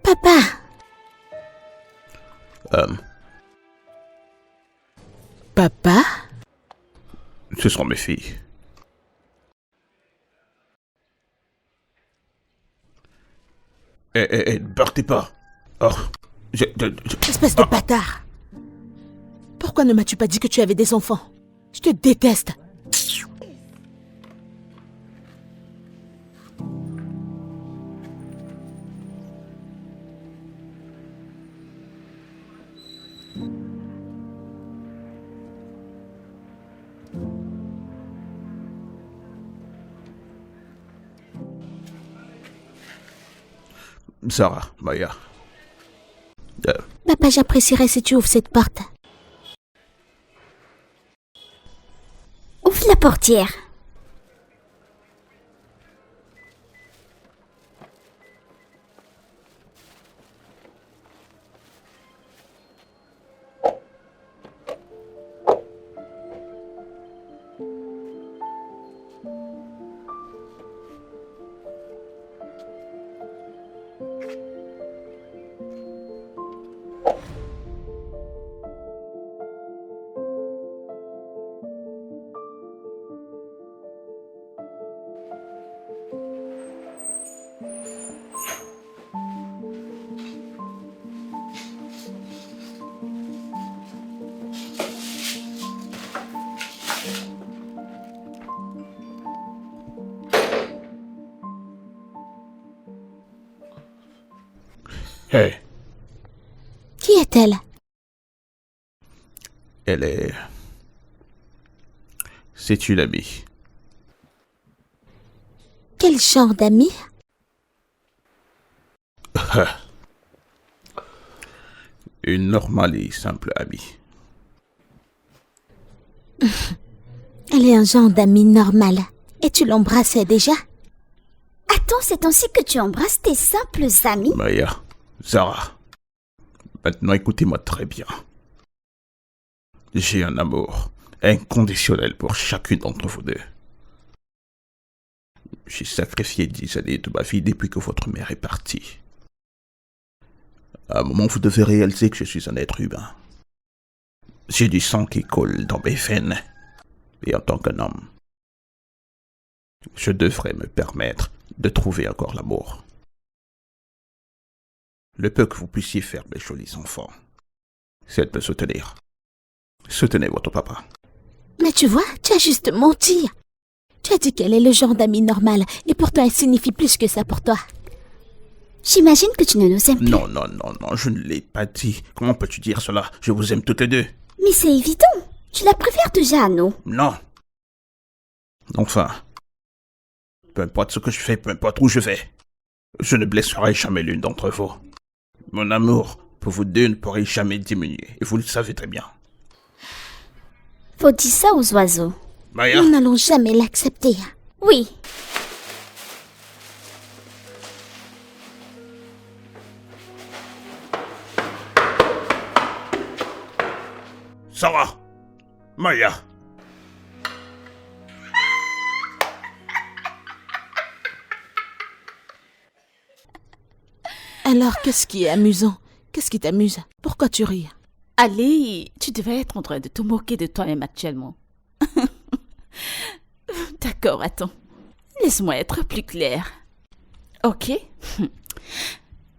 Papa. Papa? Ce sont mes filles. Ne partez pas. Oh, Espèce de bâtard. Pourquoi ne m'as-tu pas dit que tu avais des enfants? Je te déteste. Sarah, Maya. Papa, j'apprécierais si tu ouvres cette porte. Ouvre la portière. Hey, Qui est-elle? elle est... C'est une amie. Quel genre d'amie? Une normale et simple amie. Elle est un genre d'amie normale. Et tu l'embrassais déjà? Attends, c'est ainsi que tu embrasses tes simples amis? Maya, Sarah, maintenant écoutez-moi très bien. J'ai un amour inconditionnel pour chacune d'entre vous deux. J'ai sacrifié 10 années de ma vie depuis que votre mère est partie. À un moment, vous devez réaliser que je suis un être humain. J'ai du sang qui coule dans mes veines. Et en tant qu'un homme, je devrais me permettre de trouver encore l'amour. Le peu que vous puissiez faire, mes jolis enfants, c'est de me soutenir. Soutenez votre papa. Mais tu vois, tu as juste menti. Tu as dit qu'elle est le genre d'amie normale, et pourtant elle signifie plus que ça pour toi. J'imagine que tu ne nous aimes plus. Non, je ne l'ai pas dit. Comment peux-tu dire cela? Je vous aime toutes les deux. Mais c'est évident. Tu la préfères déjà à nous. Non. Enfin, peu importe ce que je fais, peu importe où je vais, je ne blesserai jamais l'une d'entre vous. Mon amour pour vous deux ne pourrait jamais diminuer, et vous le savez très bien. Faut dire ça aux oiseaux. Maya, Nous n'allons jamais l'accepter. Oui. Sarah, Maya. Alors, qu'est-ce qui est amusant? Qu'est-ce qui t'amuse? Pourquoi tu ris? Allez, tu devais être en train de te moquer de toi-même actuellement. D'accord, attends. Laisse-moi être plus clair. Ok.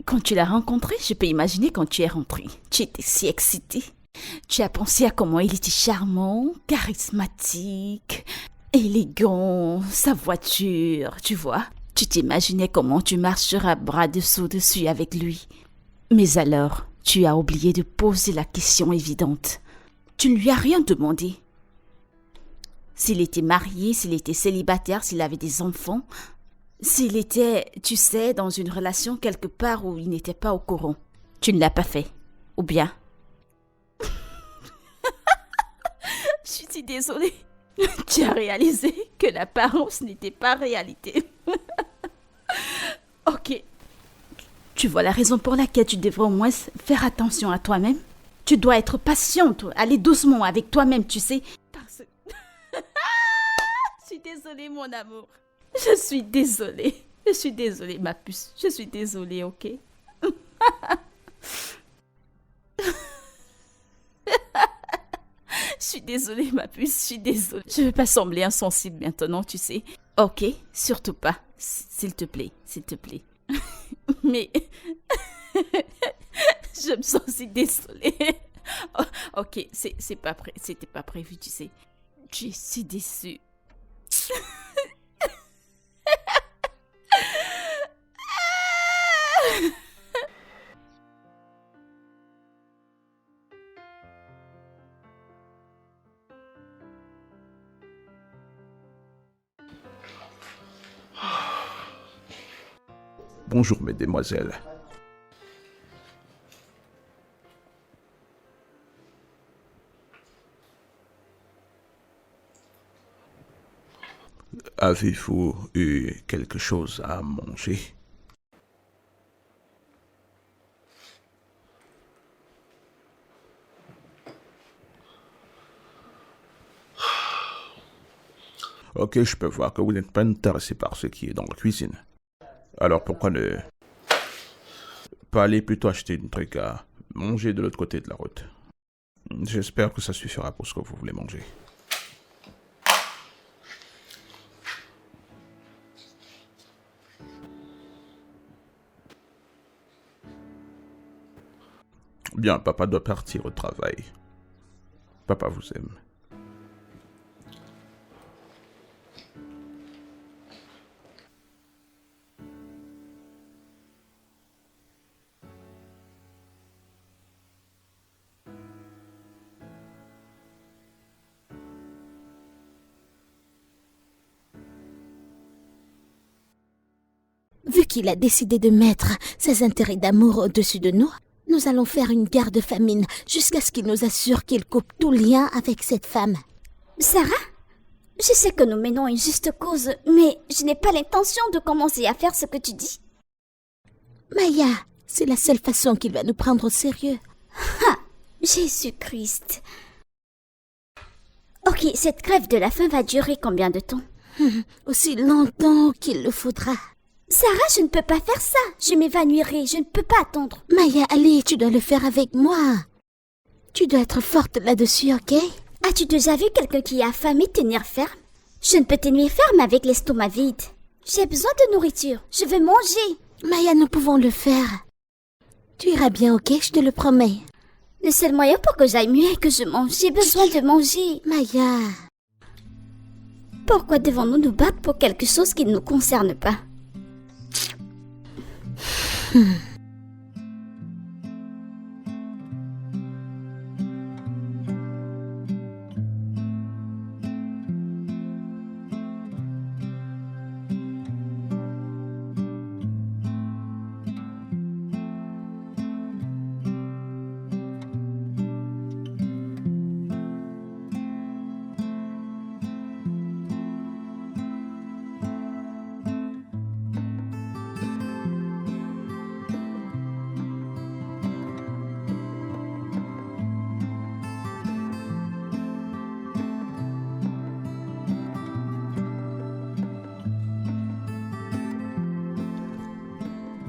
Quand tu l'as rencontré, je peux imaginer quand tu es rentré. Tu étais si excitée. Tu as pensé à comment il était charmant, charismatique, élégant, sa voiture, tu vois. Tu t'imaginais comment tu marcheras bras dessous dessus avec lui. Mais alors, tu as oublié de poser la question évidente. Tu ne lui as rien demandé. S'il était marié, s'il était célibataire, s'il avait des enfants, s'il était, tu sais, dans une relation quelque part où il n'était pas au courant. Tu ne l'as pas fait. Ou bien? Je suis si désolée. Tu as réalisé que l'apparence n'était pas réalité. Ok. Tu vois la raison pour laquelle tu devrais au moins faire attention à toi-même? Tu dois être patiente, aller doucement avec toi-même, tu sais. Parce que... Je suis désolée, mon amour. Je suis désolée. Je suis désolée, ma puce. Je suis désolée, ok? Je suis désolée, ma puce, je suis désolée. Je vais pas sembler insensible maintenant, tu sais. Ok, surtout pas. S'il te plaît, s'il te plaît. Mais je me sens si désolée. Oh, ok, c'était pas prévu, tu sais. Je suis si déçue. Bonjour, mesdemoiselles. Avez-vous eu quelque chose à manger? Ok, je peux voir que vous n'êtes pas intéressé par ce qui est dans la cuisine. Alors pourquoi ne pas aller plutôt acheter un truc à manger de l'autre côté de la route? J'espère que ça suffira pour ce que vous voulez manger. Bien, papa doit partir au travail. Papa vous aime. Vu qu'il a décidé de mettre ses intérêts d'amour au-dessus de nous, nous allons faire une guerre de famine jusqu'à ce qu'il nous assure qu'il coupe tout lien avec cette femme. Sarah, je sais que nous menons une juste cause, mais je n'ai pas l'intention de commencer à faire ce que tu dis. Maya, c'est la seule façon qu'il va nous prendre au sérieux. Ah, Jésus-Christ. Ok, cette grève de la faim va durer combien de temps? Aussi longtemps qu'il le faudra. Sarah, je ne peux pas faire ça. Je m'évanouirai. Je ne peux pas attendre. Maya, allez, tu dois le faire avec moi. Tu dois être forte là-dessus, ok? As-tu déjà vu quelqu'un qui est affamé tenir ferme? Je ne peux tenir ferme avec l'estomac vide. J'ai besoin de nourriture. Je veux manger. Maya, nous pouvons le faire. Tu iras bien, ok? Je te le promets. Le seul moyen pour que j'aille mieux est que je mange. J'ai besoin de manger. Maya. Pourquoi devons-nous nous battre pour quelque chose qui ne nous concerne pas?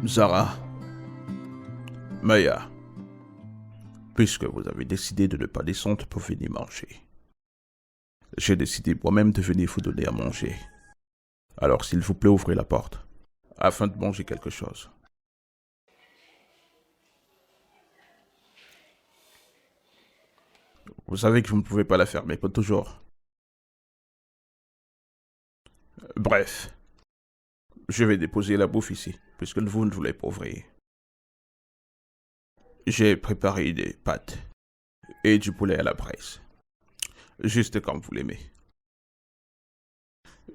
Sarah, Maya, puisque vous avez décidé de ne pas descendre pour venir manger, j'ai décidé moi-même de venir vous donner à manger. Alors s'il vous plaît, ouvrez la porte, afin de manger quelque chose. Vous savez que vous ne pouvez pas la fermer pour toujours. Bref, je vais déposer la bouffe ici, puisque vous ne voulez pas ouvrir. J'ai préparé des pâtes et du poulet à la braise, juste comme vous l'aimez.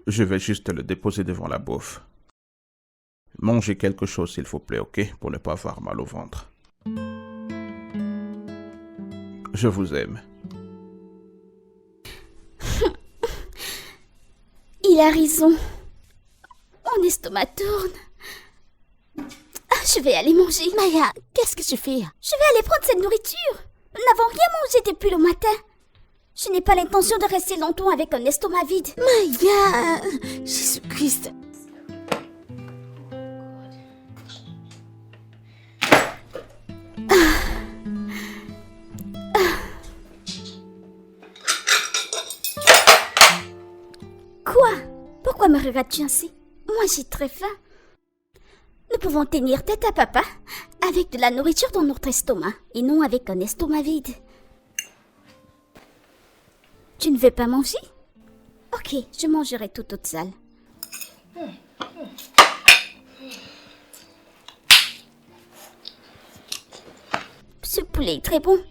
Je vais juste le déposer devant la bouffe. Mangez quelque chose s'il vous plaît, ok, pour ne pas avoir mal au ventre. Je vous aime. Il a raison. Mon estomac tourne. Je vais aller manger. Maya, qu'est-ce que tu fais? Je vais aller prendre cette nourriture. Nous n'avons rien mangé depuis le matin. Je n'ai pas l'intention de rester longtemps avec un estomac vide. Maya, Jésus-Christ. mangeras-tu ainsi? Moi, j'ai très faim. Nous pouvons tenir tête à papa avec de la nourriture dans notre estomac et non avec un estomac vide. Tu ne veux pas manger? Ok, je mangerai tout toute seule. Ce poulet est très bon.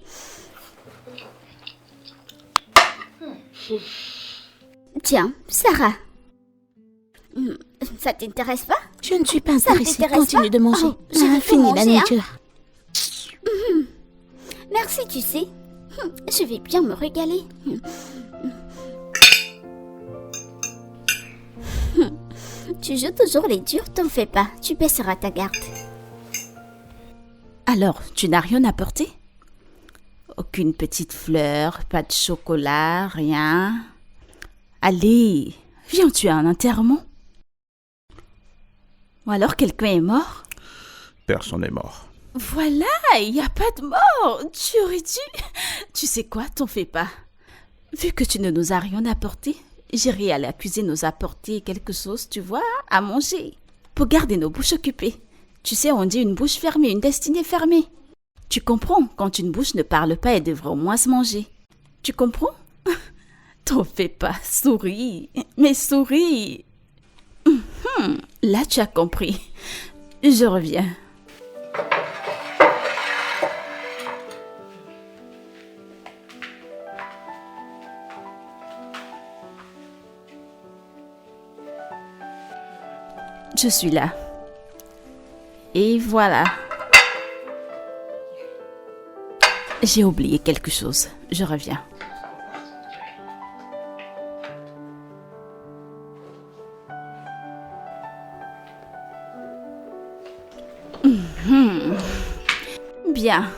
Tiens, Sarah. Ça t'intéresse pas? Je ne suis pas intéressée. t'intéresse Continue pas? de manger. Oh, je vais tout Fini la manger, nourriture. Merci, tu sais. Je vais bien me régaler. Tu joues toujours les durs, t'en fais pas. Tu baisseras ta garde. Alors, tu n'as rien apporté? Aucune petite fleur, pas de chocolat, rien. Allez, viens, tu as un enterrement. Ou alors quelqu'un est mort? Personne n'est mort. Voilà, il n'y a pas de mort. Tu aurais dû. Tu sais quoi, t'en fais pas. Vu que tu ne nous as rien apporté, j'irai à la cuisine nous apporter quelque chose, tu vois, à manger. Pour garder nos bouches occupées. Tu sais, on dit une bouche fermée, une destinée fermée. Tu comprends, quand une bouche ne parle pas, elle devrait au moins se manger. Tu comprends? T'en fais pas, souris. Mais souris. Là, tu as compris. Je reviens. Je suis là. Et voilà. J'ai oublié quelque chose. Je reviens. Bien.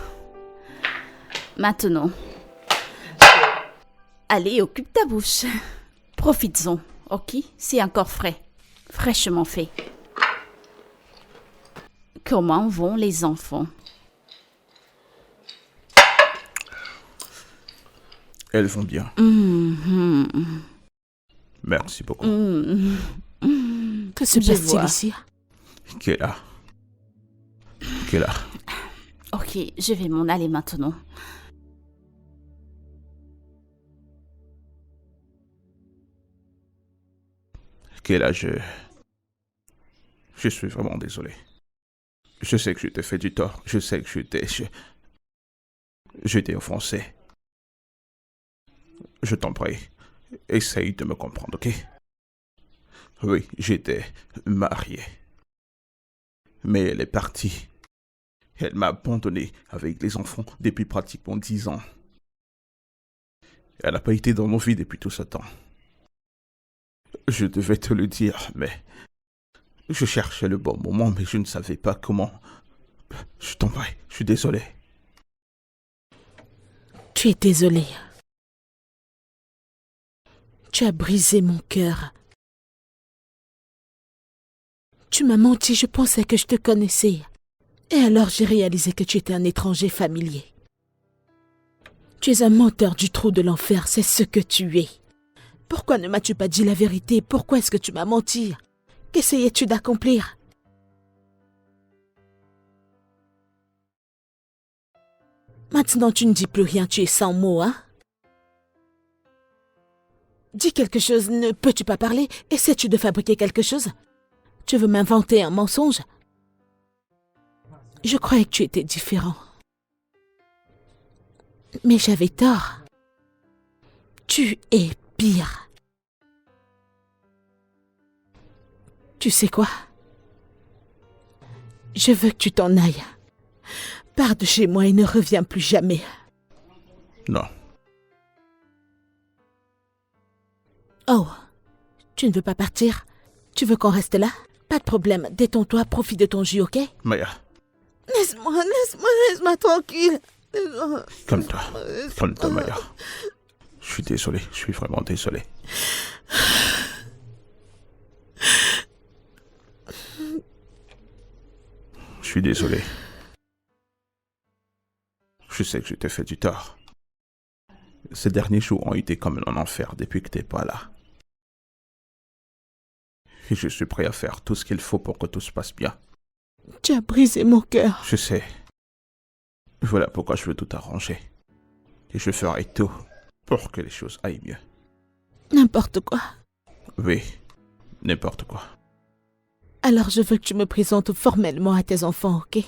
Maintenant. Allez, occupe ta bouche. Profites-en, ok? C'est encore frais. Fraîchement fait. Comment vont les enfants? Elles vont bien. Merci beaucoup. Que se Je passe-t-il vois. ici? Kéla. Kéla. Ok, je vais m'en aller maintenant. Kéla, je suis vraiment désolé. Je sais que je t'ai fait du tort. Je sais que je t'ai offensé. Je t'en prie. Essaye de me comprendre, ok? Oui, j'étais marié. Mais elle est partie. Elle m'a abandonné avec les enfants depuis pratiquement 10 ans. Elle n'a pas été dans nos vies depuis tout ce temps. Je devais te le dire, mais je cherchais le bon moment, mais je ne savais pas comment. Je t'en prie, je suis désolé. Tu es désolé. Tu as brisé mon cœur. Tu m'as menti, je pensais que je te connaissais. Et alors j'ai réalisé que tu étais un étranger familier. Tu es un menteur du trou de l'enfer, c'est ce que tu es. Pourquoi ne m'as-tu pas dit la vérité? Pourquoi est-ce que tu m'as menti? Qu'essayais-tu d'accomplir? Maintenant tu ne dis plus rien, tu es sans mots, hein? Dis quelque chose, ne peux-tu pas parler? Essaies-tu de fabriquer quelque chose? Tu veux m'inventer un mensonge? Je croyais que tu étais différent. Mais j'avais tort. Tu es pire. Tu sais quoi? Je veux que tu t'en ailles. Pars de chez moi et ne reviens plus jamais. Non, Oh, tu ne veux pas partir? Tu veux qu'on reste là? Pas de problème, détends-toi, profite de ton jus, ok? Maya, Laisse-moi tranquille. calme-toi. Calme-toi, Maya. Je suis désolé, je suis vraiment désolé. Je suis désolé. Je sais que je t'ai fait du tort. Ces derniers jours ont été comme un enfer depuis que t'es pas là. Et je suis prêt à faire tout ce qu'il faut pour que tout se passe bien. Tu as brisé mon cœur. Je sais. Voilà pourquoi je veux tout arranger. Et je ferai tout pour que les choses aillent mieux. N'importe quoi. Oui, n'importe quoi. Alors je veux que tu me présentes formellement à tes enfants, ok?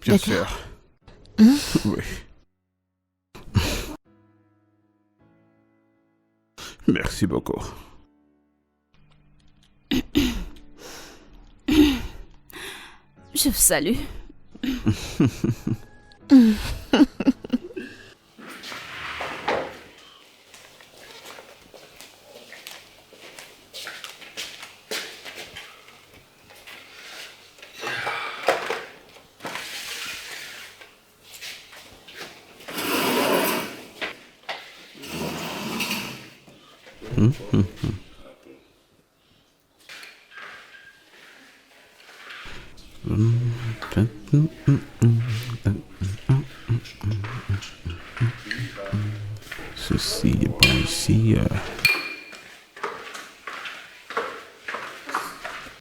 Bien D'accord. sûr. Oui. Merci beaucoup. Je vous salue. Ceci est bon ici.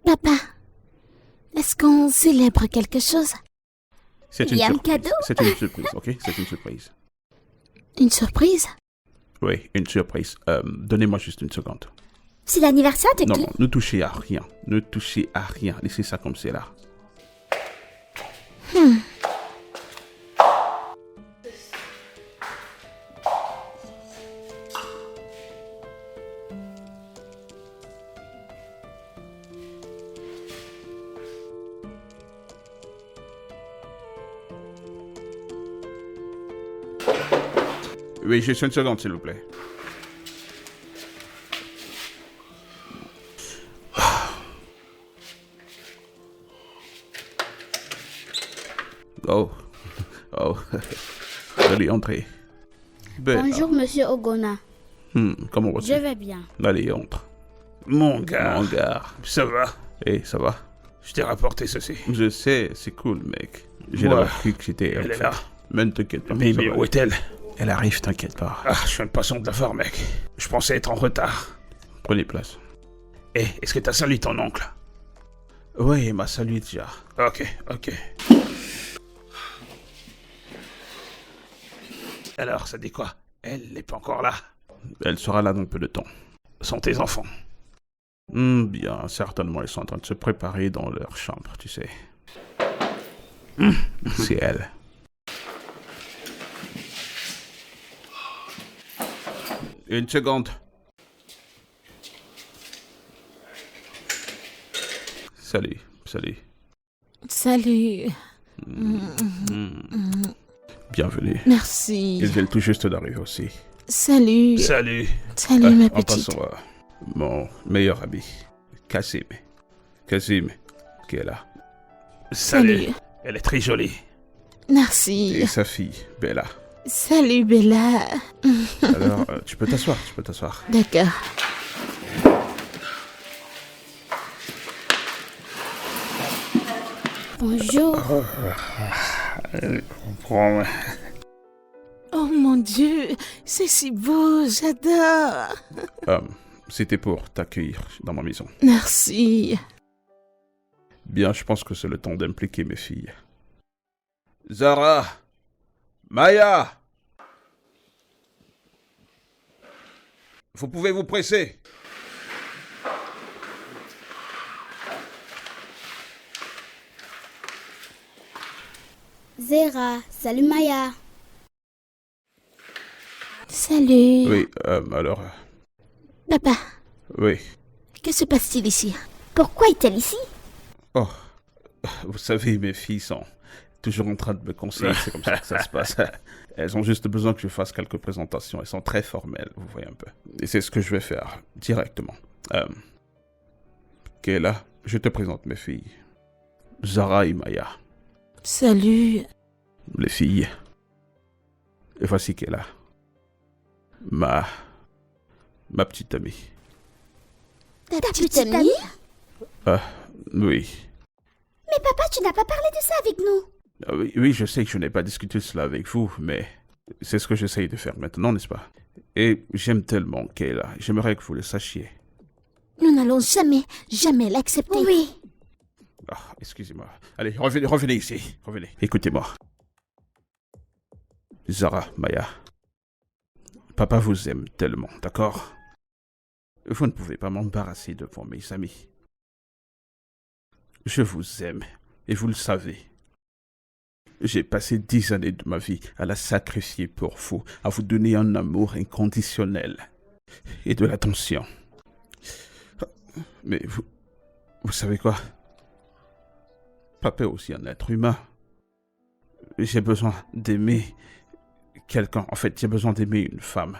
Papa, est-ce qu'on célèbre quelque chose? C'est Il y a un cadeau? C'est une surprise, ok? C'est une surprise. Une surprise? Oui, une surprise. Donnez-moi juste une seconde. C'est l'anniversaire de Non, qui? non, ne touchez à rien. Ne touchez à rien. Laissez ça comme c'est là. Oui, juste une seconde, s'il vous plaît. Oh. Oh. Allez, entrez. Ben, Bonjour, monsieur Ogona. comment vas-tu? Je vais bien. Allez, entre. Mon gars, Mon gars. ça va? Hey, ça va? Je t'ai rapporté ceci. Je sais, c'est cool, mec. J'ai Ouais. d'abord cru que c'était Elle en est fait. là. Mais ne t'inquiète pas. Mais ça va où aller. est-elle? Elle arrive, t'inquiète pas. Ah, je suis impatient de la voir, mec. Je pensais être en retard. Prenez place. Eh, est-ce que t'as salué ton oncle? Oui, il m'a salué déjà. Ok, ok. Alors, ça dit quoi? Elle n'est pas encore là. Elle sera là dans peu de temps. Sont tes enfants? Bien, certainement, ils sont en train de se préparer dans leur chambre, tu sais. C'est elle. Une seconde. Salut, salut. Salut. Bienvenue. Merci. Ils viennent tout juste d'arriver aussi. Salut. Salut. Salut, ma En petite. passant, mon meilleur ami, Kassim. Kassim, qui est là. Salut. Elle est très jolie. Merci. Et sa fille, Bella. Salut, Bella. Alors, tu peux t'asseoir, D'accord. Bonjour. Prends. Oh mon Dieu, c'est si beau, j'adore. C'était pour t'accueillir dans ma maison. Merci. Bien, je pense que c'est le temps d'impliquer mes filles. Zara! Maya! Vous pouvez vous presser. Zera, salut Maya. Salut. Oui, alors... Papa, oui. que se passe-t-il ici? Pourquoi est-elle ici? Oh, vous savez, mes filles sont toujours en train de me conseiller, c'est comme ça que ça se passe. Elles ont juste besoin que je fasse quelques présentations, elles sont très formelles, vous voyez un peu. Et c'est ce que je vais faire, directement. Kayla, je te présente mes filles. Zara et Maya, Salut. les filles. Et voici Kayla. Ma petite amie. Ta petite amie? Oui. Mais papa, tu n'as pas parlé de ça avec nous. Oui, je sais que je n'ai pas discuté cela avec vous, mais c'est ce que j'essaye de faire maintenant, n'est-ce pas? Et j'aime tellement Kayla. J'aimerais que vous le sachiez. Nous n'allons jamais l'accepter. Oui. Ah, excusez-moi. Allez, revenez ici. Revenez. Écoutez-moi. Zara, Maya. Papa vous aime tellement, d'accord? Vous ne pouvez pas m'embarrasser devant mes amis. Je vous aime, et vous le savez. J'ai passé 10 années de ma vie à la sacrifier pour vous, à vous donner un amour inconditionnel et de l'attention. Mais vous savez quoi? Papa est aussi un être humain. J'ai besoin d'aimer quelqu'un. En fait, j'ai besoin d'aimer une femme.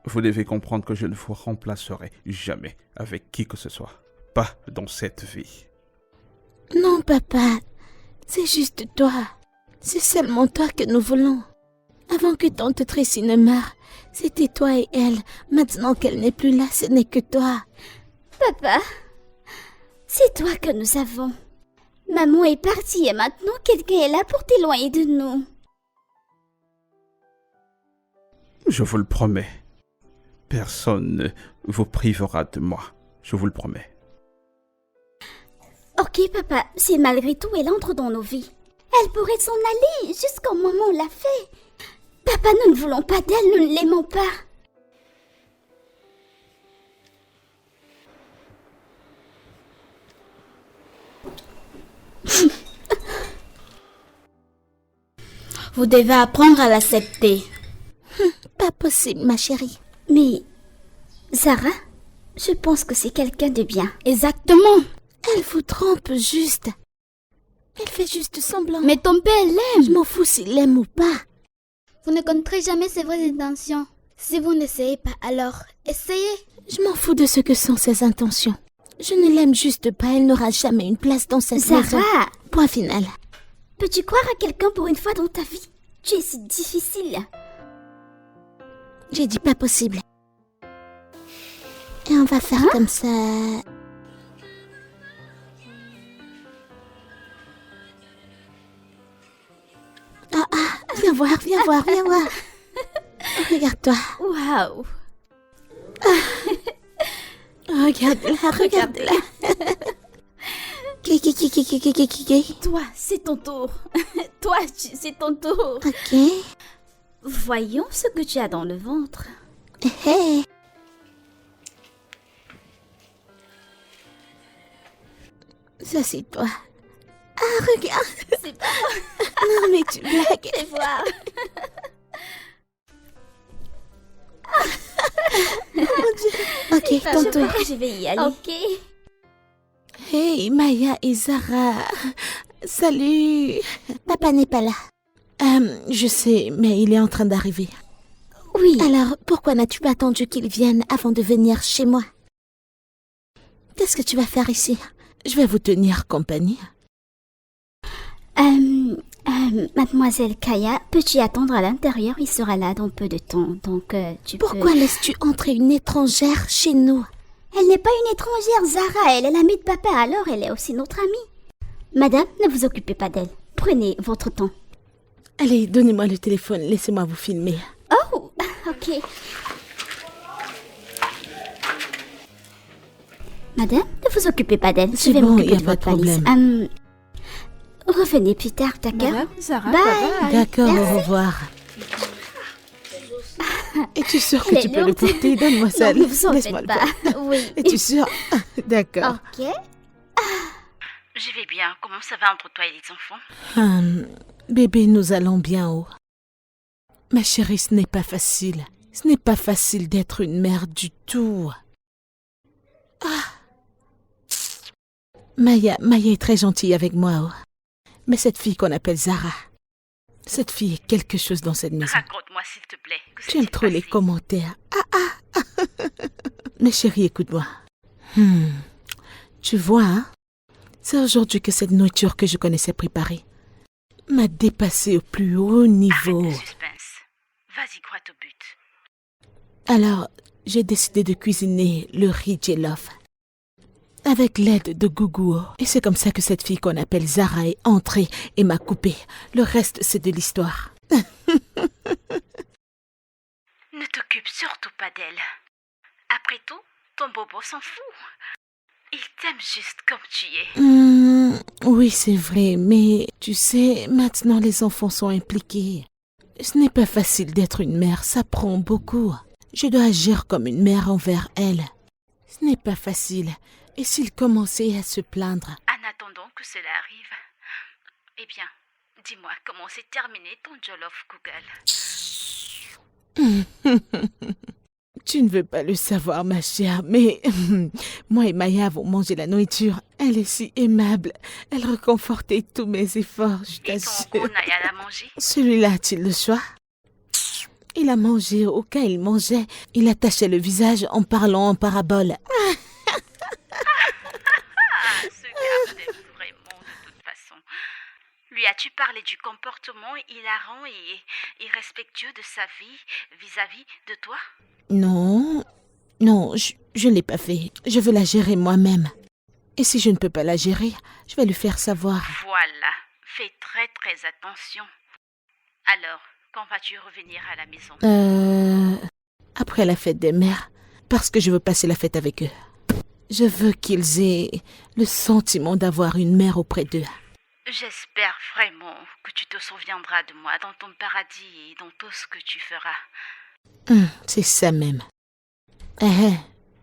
Vous devez comprendre que je ne vous remplacerai jamais avec qui que ce soit. Pas dans cette vie. Non, papa. C'est juste toi. C'est seulement toi que nous voulons. Avant que tante Tracy ne meure, c'était toi et elle. Maintenant qu'elle n'est plus là, ce n'est que toi. Papa, c'est toi que nous avons. Maman est partie et maintenant quelqu'un est là pour t'éloigner de nous. Je vous le promets. Personne ne vous privera de moi. Je vous le promets. Ok, papa, si malgré tout elle entre dans nos vies, elle pourrait s'en aller jusqu'au moment où on l'a fait. Papa, nous ne voulons pas d'elle, nous ne l'aimons pas. Vous devez apprendre à l'accepter. Pas possible, ma chérie. Mais, Zara, je pense que c'est quelqu'un de bien. Exactement. Elle vous trompe juste. Elle fait juste semblant. Mais ton père Je l'aime. m'en fous s'il l'aime ou pas. Vous ne connaîtrez jamais ses vraies intentions. Si vous n'essayez pas, alors essayez. Je m'en fous de ce que sont ses intentions. Je ne l'aime juste pas. Elle n'aura jamais une place dans cette maison. Zara, Point final. peux-tu croire à quelqu'un pour une fois dans ta vie? Tu es si difficile. J'ai dit pas possible. Et on va faire comme ça. Viens voir. Regarde-toi. Waouh. Regarde-la. Qui. Toi, c'est ton tour. Toi, c'est ton tour. Ok. Voyons ce que tu as dans le ventre. Hey. Ça, c'est toi. Ah, regarde. C'est pas Non, mais tu blagues. Fais voir. Ok, ton Je tour. crois que je vais y aller. Ok. Hey, Maya et Zara. Salut. Papa n'est pas là. Je sais, mais il est en train d'arriver. Oui. Alors, pourquoi n'as-tu pas attendu qu'il vienne avant de venir chez moi? Qu'est-ce que tu vas faire ici? Je vais vous tenir compagnie. Mademoiselle Kaya, peux-tu attendre à l'intérieur? Il sera là dans peu de temps, donc tu Pourquoi peux... laisses-tu entrer une étrangère chez nous? Elle n'est pas une étrangère, Zara. Elle est l'amie de papa, alors elle est aussi notre amie. Madame, ne vous occupez pas d'elle. Prenez votre temps. Allez, donnez-moi le téléphone, laissez-moi vous filmer. Oh, ok. Madame, ne vous occupez pas d'elle. Je C'est vais bon, m'occuper y a de pas votre de valise. problème. Revenez plus tard, d'accord? Madame, Zara, Bye. bye bye. D'accord, au revoir. Es-tu sûre que Elle tu est peux le lourde. porter? Donne-moi ça. Non, ne vous en Laisse-moi faites le pas. porter. Oui. Es-tu sûre? D'accord. Ok. Je vais bien. Comment ça va entre toi et les enfants? Bébé, nous allons bien haut. Ma chérie, ce n'est pas facile. Ce n'est pas facile d'être une mère du tout. Maya est très gentille avec moi. Oh. Mais cette fille qu'on appelle Zara, cette fille est quelque chose dans cette maison. Raconte-moi, s'il te plaît. Que J'aime s'est-il trop les passé? commentaires. Mais chérie, écoute-moi. Tu vois, hein? C'est aujourd'hui que cette nourriture que je connaissais préparée m'a dépassée au plus haut niveau. Arrête le suspense. Vas-y, crois au but. Alors, j'ai décidé de cuisiner le riz jollof avec l'aide de Gougou. Et c'est comme ça que cette fille qu'on appelle Zara est entrée et m'a coupé. Le reste, c'est de l'histoire. Ne t'occupe surtout pas d'elle. Après tout, ton bobo s'en fout. Il t'aime juste comme tu es. Oui, c'est vrai, mais tu sais, maintenant les enfants sont impliqués. Ce n'est pas facile d'être une mère, ça prend beaucoup. Je dois agir comme une mère envers elle. Ce n'est pas facile. Et s'il commençait à se plaindre? En attendant que cela arrive, eh bien, dis-moi comment s'est terminé ton Jollof Google. Tu ne veux pas le savoir, ma chère, mais moi et Maya avons mangé la nourriture. Elle est si aimable. Elle réconfortait tous mes efforts, je Et ton t'assure. gros Naya l'a mangé? Celui-là a-t-il le choix? Il a mangé. Au cas où il mangeait, il attachait le visage en parlant en parabole. Ce gars t'aime vraiment de toute façon. Lui as-tu parlé du comportement hilarant et irrespectueux de sa vie vis-à-vis de toi? Non, je ne l'ai pas fait. Je veux la gérer moi-même. Et si je ne peux pas la gérer, je vais lui faire savoir. Voilà, fais très très attention. Alors, quand vas-tu revenir à la maison? Après la fête des mères, parce que je veux passer la fête avec eux. Je veux qu'ils aient le sentiment d'avoir une mère auprès d'eux. J'espère vraiment que tu te souviendras de moi dans ton paradis et dans tout ce que tu feras. C'est ça même.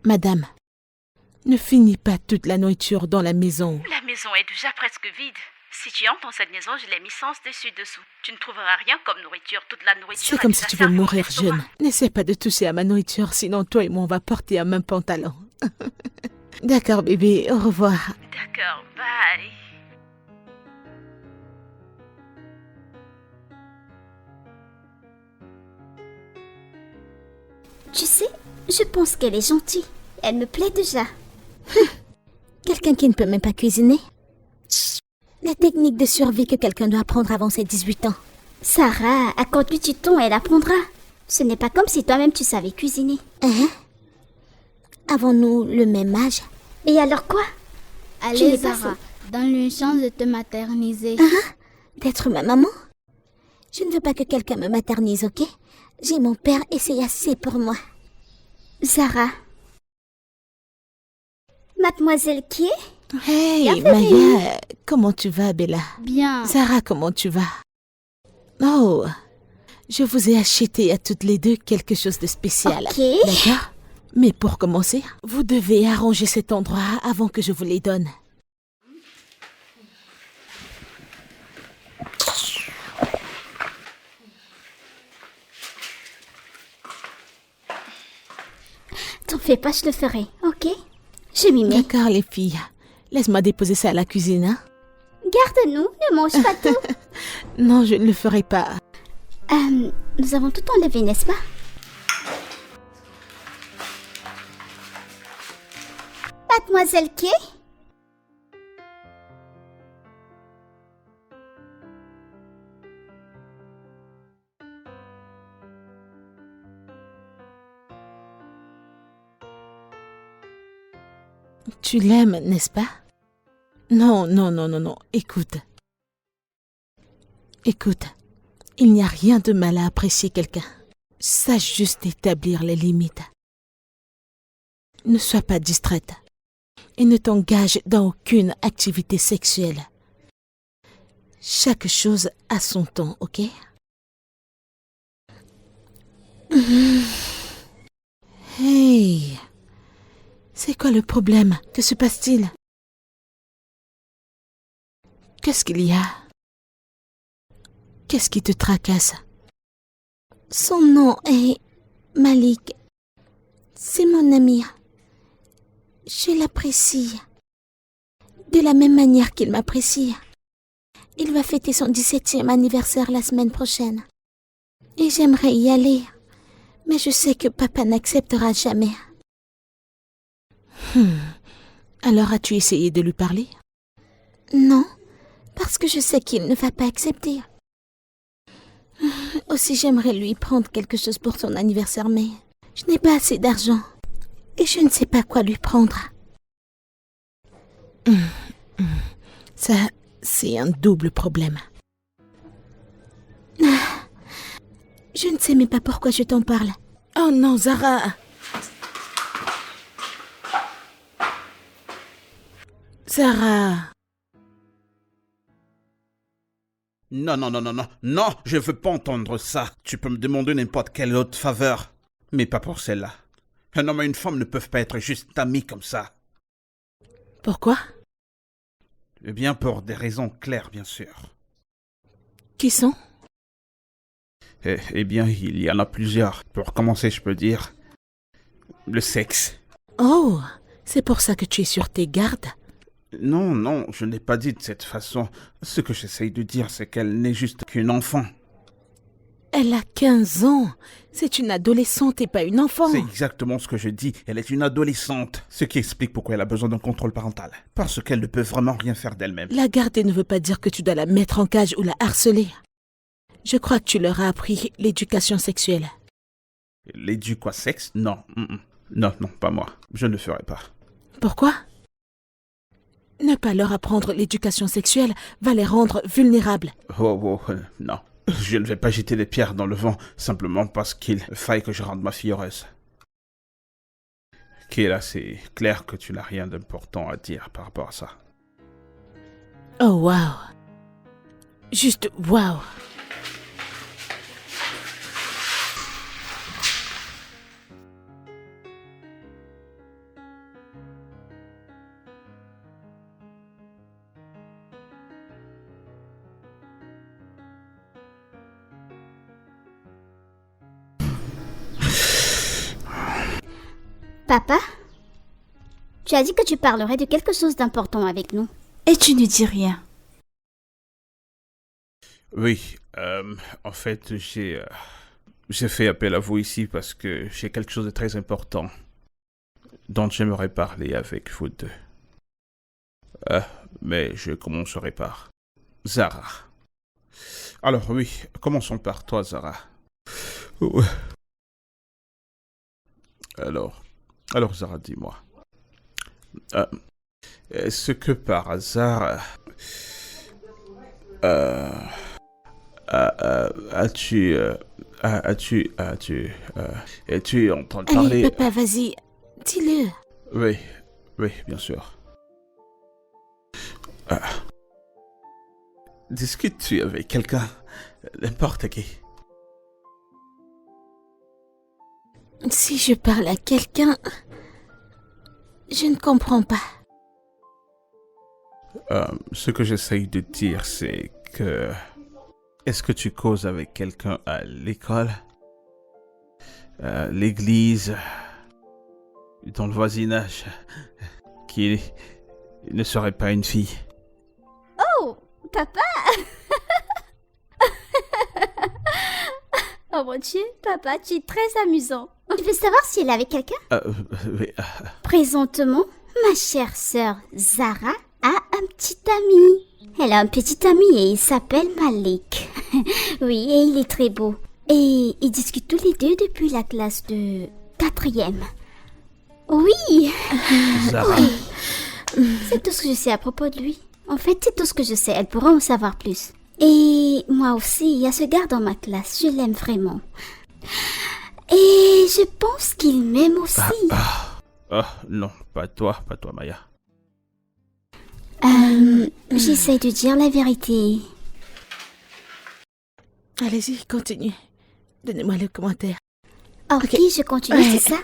Madame, ne finis pas toute la nourriture dans la maison. La maison est déjà presque vide. Si tu entres dans cette maison, je l'ai mis sens dessus-dessous. Tu ne trouveras rien comme nourriture. Toute la nourriture C'est est comme déjà si tu veux servie au mourir restaurant. jeune. N'essaie pas de toucher à ma nourriture, sinon toi et moi on va porter un même pantalon. D'accord bébé, au revoir. D'accord, bye. Tu sais, je pense qu'elle est gentille. Elle me plaît déjà. Quelqu'un qui ne peut même pas cuisiner. La technique de survie que quelqu'un doit apprendre avant ses 18 ans. Sarah, accorde-lui du temps, elle apprendra. Ce n'est pas comme si toi-même tu savais cuisiner. Avons-nous le même âge? Et alors quoi? Tu Allez, n'es pas Zara, donne-lui une chance de te materniser. D'être ma maman? Je ne veux pas que quelqu'un me maternise, ok? J'ai mon père et c'est assez pour moi. Zara. Mademoiselle qui est? Hey Bienvenue. Maya, comment tu vas Bella? Bien. Sarah, comment tu vas? Oh, je vous ai acheté à toutes les deux quelque chose de spécial. Ok. D'accord? Mais pour commencer, vous devez arranger cet endroit avant que je vous les donne. T'en fais pas, je le ferai, ok? Je m'y mets. D'accord les filles, laisse-moi déposer ça à la cuisine, hein? Garde-nous, ne mange pas tout. Non, je ne le ferai pas. Nous avons tout enlevé, n'est-ce pas? Mademoiselle qui est? Tu l'aimes, n'est-ce pas? Non, écoute. Écoute, il n'y a rien de mal à apprécier quelqu'un. Sache juste établir les limites. Ne sois pas distraite et ne t'engage dans aucune activité sexuelle. Chaque chose a son temps, ok? Hey! C'est quoi le problème? Que se passe-t-il? Qu'est-ce qu'il y a? Qu'est-ce qui te tracasse? Son nom est Malik. C'est mon ami. Je l'apprécie. De la même manière qu'il m'apprécie. Il va fêter son 17e anniversaire la semaine prochaine. Et j'aimerais y aller. Mais je sais que papa n'acceptera jamais. Alors as-tu essayé de lui parler? Non, parce que je sais qu'il ne va pas accepter. Aussi j'aimerais lui prendre quelque chose pour son anniversaire, mais je n'ai pas assez d'argent. Et je ne sais pas quoi lui prendre. Ça, c'est un double problème. Je ne sais même pas pourquoi je t'en parle. Oh non, Zara. Zara. Non, non, non, non, non, non, je veux pas entendre ça. Tu peux me demander n'importe quelle autre faveur, mais pas pour celle-là. Un homme et une femme ne peuvent pas être juste amis comme ça. Pourquoi? Eh bien, pour des raisons claires, bien sûr. Qui sont? Eh bien, il y en a plusieurs. Pour commencer, je peux dire le sexe. Oh, c'est pour ça que tu es sur tes gardes? Non, non, je n'ai pas dit de cette façon. Ce que j'essaye de dire, c'est qu'elle n'est juste qu'une enfant. Elle a 15 ans. C'est une adolescente et pas une enfant. C'est exactement ce que je dis. Elle est une adolescente. Ce qui explique pourquoi elle a besoin d'un contrôle parental. Parce qu'elle ne peut vraiment rien faire d'elle-même. La garder ne veut pas dire que tu dois la mettre en cage ou la harceler. Je crois que tu leur as appris l'éducation sexuelle. L'éducation sexe? Non. Non, non, pas moi. Je ne le ferai pas. Pourquoi? Ne pas leur apprendre l'éducation sexuelle va les rendre vulnérables. Non. Je ne vais pas jeter des pierres dans le vent simplement parce qu'il faille que je rende ma fille heureuse. Kayla, c'est clair que tu n'as rien d'important à dire par rapport à ça. Oh, wow. Juste wow. Papa, tu as dit que tu parlerais de quelque chose d'important avec nous. Et tu ne dis rien. Oui, en fait, j'ai fait appel à vous ici parce que j'ai quelque chose de très important dont j'aimerais parler avec vous deux. Mais je commencerai par Zara. Alors oui, commençons par toi, Zara. Ouais. Alors Zara, dis-moi. Est-ce que par hasard... as-tu entendu parler... Allez, papa, vas-y, dis-le. Oui, bien sûr. Discutes-tu avec quelqu'un, n'importe qui? Si je parle à quelqu'un, je ne comprends pas. Ce que j'essaye de dire, c'est que... Est-ce que tu causes avec quelqu'un à l'école, l'église, dans le voisinage, qui ne serait pas une fille? Oh, papa. Oh mon Dieu, papa, tu es très amusant. Tu veux savoir si elle est avec quelqu'un? Oui. Présentement, ma chère sœur Zara a un petit ami. Elle a un petit ami et il s'appelle Malik. Oui, et il est très beau. Et ils discutent tous les deux depuis la classe de 4e. Oui. Zara. Oui. C'est tout ce que je sais à propos de lui. En fait, c'est tout ce que je sais. Elle pourra en savoir plus. Et moi aussi, il y a ce gars dans ma classe. Je l'aime vraiment. Et je pense qu'il m'aime aussi. Non, pas toi, Maya. J'essaie de dire la vérité. Allez-y, continue. Donnez-moi le commentaire. Ok, je continue, Ouais. c'est ça?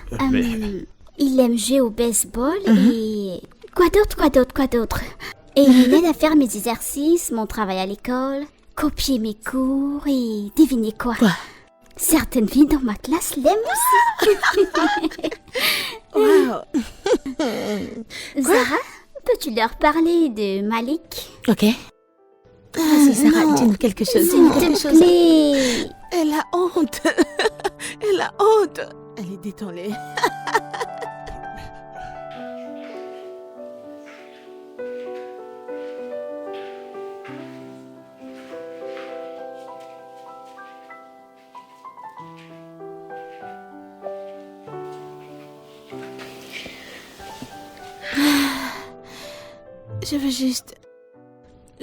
Il aime jouer au baseball et... Quoi d'autre? Et il m'aide à faire mes exercices, mon travail à l'école, copier mes cours et devinez quoi? Quoi? Certaines filles dans ma classe l'aiment aussi. Wow. Zara, peux-tu leur parler de Malik? Ok. Vas-y, Sarah, non. dis-nous quelque chose. S'il Dis-nous te quelque chose. plaît. Elle a honte. Elle a honte. Allez, détends-les.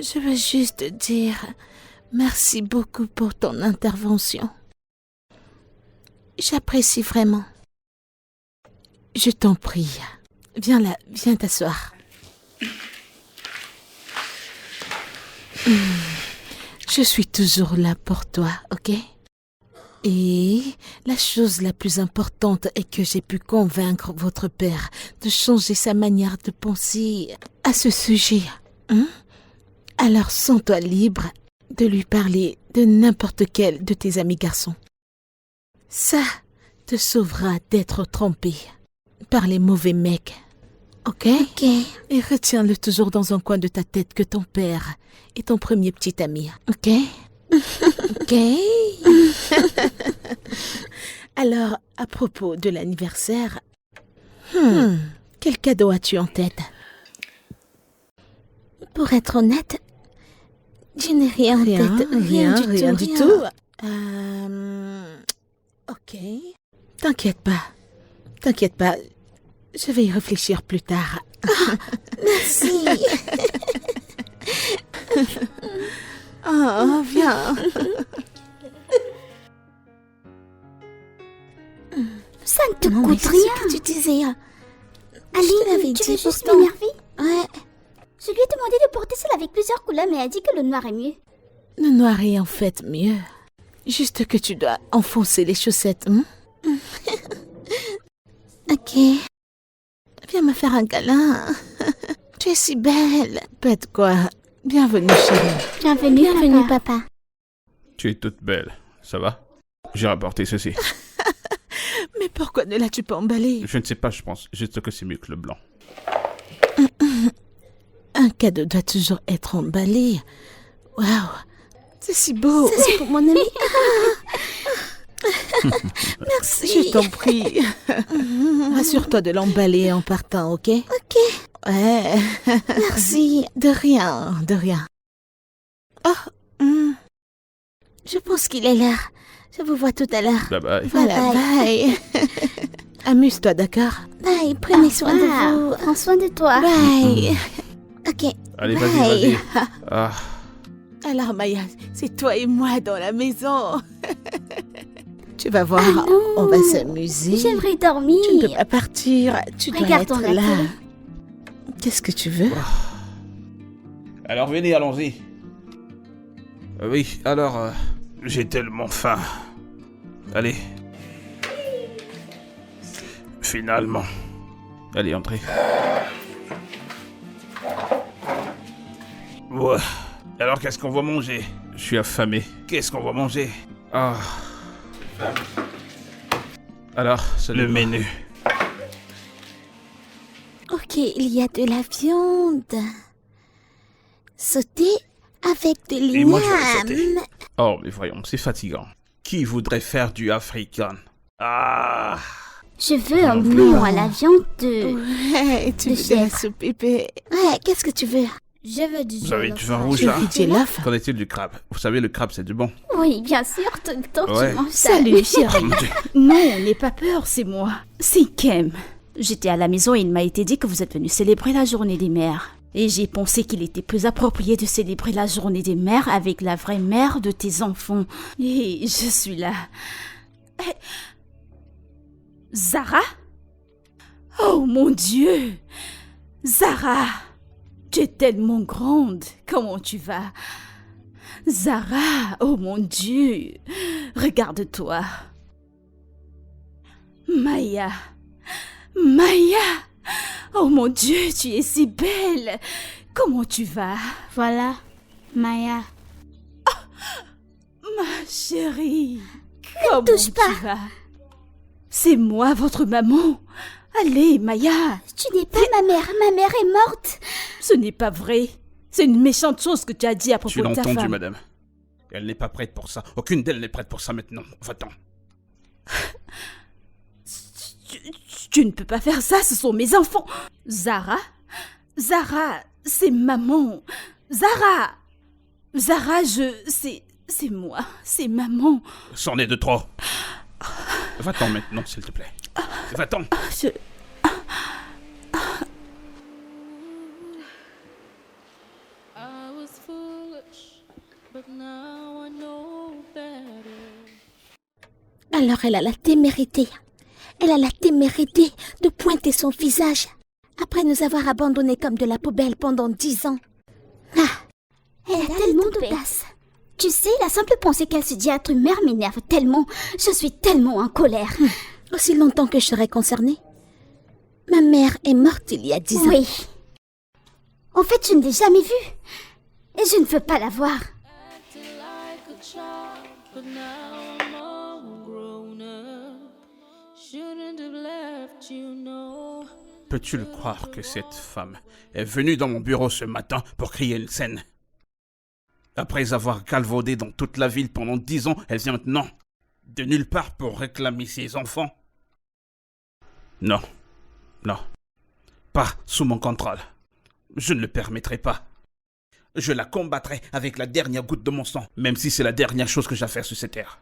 Je veux juste dire merci beaucoup pour ton intervention. J'apprécie vraiment. Je t'en prie. Viens là, viens t'asseoir. Je suis toujours là pour toi, ok? Et la chose la plus importante est que j'ai pu convaincre votre père de changer sa manière de penser à ce sujet. Alors sens-toi libre de lui parler de n'importe quel de tes amis garçons. Ça te sauvera d'être trompé par les mauvais mecs. Ok? Ok. Et retiens-le toujours dans un coin de ta tête que ton père est ton premier petit ami. Ok? Ok. Alors, à propos de l'anniversaire, quel cadeau as-tu en tête? Pour être honnête, je n'ai rien en tête. Rien du tout. Ok. T'inquiète pas. Je vais y réfléchir plus tard. Merci. Oh, viens. Ça ne te Non, mais coûte c'est rien. ce que tu disais. Ali, je te l'avais tu dit veux juste pourtant. m'énerver? Ouais. Je lui ai demandé de porter celle avec plusieurs couleurs, mais elle a dit que le noir est mieux. Le noir est en fait mieux. Juste que tu dois enfoncer les chaussettes. Ok. Viens me faire un câlin. Tu es si belle. Pas de quoi. Bienvenue, chérie. Bienvenue, papa. Tu es toute belle. Ça va? J'ai rapporté ceci. Mais pourquoi ne l'as-tu pas emballé? Je ne sais pas, je pense juste que c'est mieux que le blanc. Un cadeau doit toujours être emballé. Waouh, c'est si beau. Ça, c'est pour mon ami. Merci. Je t'en prie. Assure-toi de l'emballer en partant, ok? Ok. Ouais. Merci. De rien. Oh, Je pense qu'il est l'heure. Je vous vois tout à l'heure. Bye bye. voilà, bye. Amuse-toi, d'accord? Bye. Prenez soin de vous. Prends soin de toi. Bye. Ok. Allez, Bye. vas-y. Ah, Alors, Maya, c'est toi et moi dans la maison. Tu vas voir, non. on va s'amuser. J'aimerais dormir. Tu ne peux pas partir, tu dois Regardons être la là. télé. Qu'est-ce que tu veux? alors venez, allons-y. Oui, alors, j'ai tellement faim. Allez. Finalement. Allez, entrez. Ouais. Alors, qu'est-ce qu'on va manger? Je suis affamé. Qu'est-ce qu'on va manger? Ah. Alors, c'est Le menu. Ok, il y a de la viande. Sautée avec de Et moi, je vais sauter. l'igname. Oh, mais voyons, c'est fatigant. Qui voudrait faire du africain? Ah. Je veux un bouillon à la viande de... Ouais, tu de veux de la chèvre. soupe épée. Ouais, qu'est-ce que tu veux? Je veux du Vous avez jollof du vin rice. rouge Tu là? veux du jollof? Qu'en est-il du crabe? Vous savez, le crabe, c'est du bon. Oui, bien sûr, tout le temps Ouais. tu manges ça. Salut, chérie. Mon Dieu. Non, n'aie pas peur, c'est moi. C'est Kem. J'étais à la maison et il m'a été dit que vous êtes venu célébrer la journée des mères. Et j'ai pensé qu'il était plus approprié de célébrer la journée des mères avec la vraie mère de tes enfants. Et je suis là. Eh, Zara? Oh mon Dieu! Zara! Tu es tellement grande. Comment tu vas? Zara, oh mon Dieu! Regarde-toi. Maya! Maya! Oh mon Dieu, tu es si belle! Comment tu vas? Voilà, Maya. Ma chérie! Comment touche tu pas. vas? C'est moi, votre maman! Allez, Maya! Tu n'es pas ma mère est morte. Ce n'est pas vrai! C'est une méchante chose que tu as dit à Tu propos l'as de ta entendu, femme. madame. Elle n'est pas prête pour ça. Aucune d'elles n'est prête pour ça maintenant. Va-t'en. Tu ne peux pas faire ça, ce sont mes enfants! Zara? Zara, c'est maman! Zara! Zara, c'est moi, c'est maman. C'en est de trop. Va-t'en maintenant, s'il te plaît. Va-t'en. Je... I was foolish, but now I know better. Alors elle a la témérité. Elle a la témérité de pointer son visage après nous avoir abandonnés comme de la poubelle pendant 10 ans. Elle a tellement d'audace. Tu sais, la simple pensée qu'elle se dit être mère m'énerve tellement. Je suis tellement en colère. Aussi longtemps que je serai concernée. Ma mère est morte il y a 10 ans. Oui. En fait, je ne l'ai jamais vue. Et je ne veux pas la voir. Acted like a child, but now I'm all grown up. Shouldn't have left you, no. Peux-tu le croire que cette femme est venue dans mon bureau ce matin pour crier une scène? Après avoir galvaudé dans toute la ville pendant 10 ans, elle vient maintenant de nulle part pour réclamer ses enfants. Non, non, pas sous mon contrôle. Je ne le permettrai pas. Je la combattrai avec la dernière goutte de mon sang, même si c'est la dernière chose que j'ai à faire sur cette terre.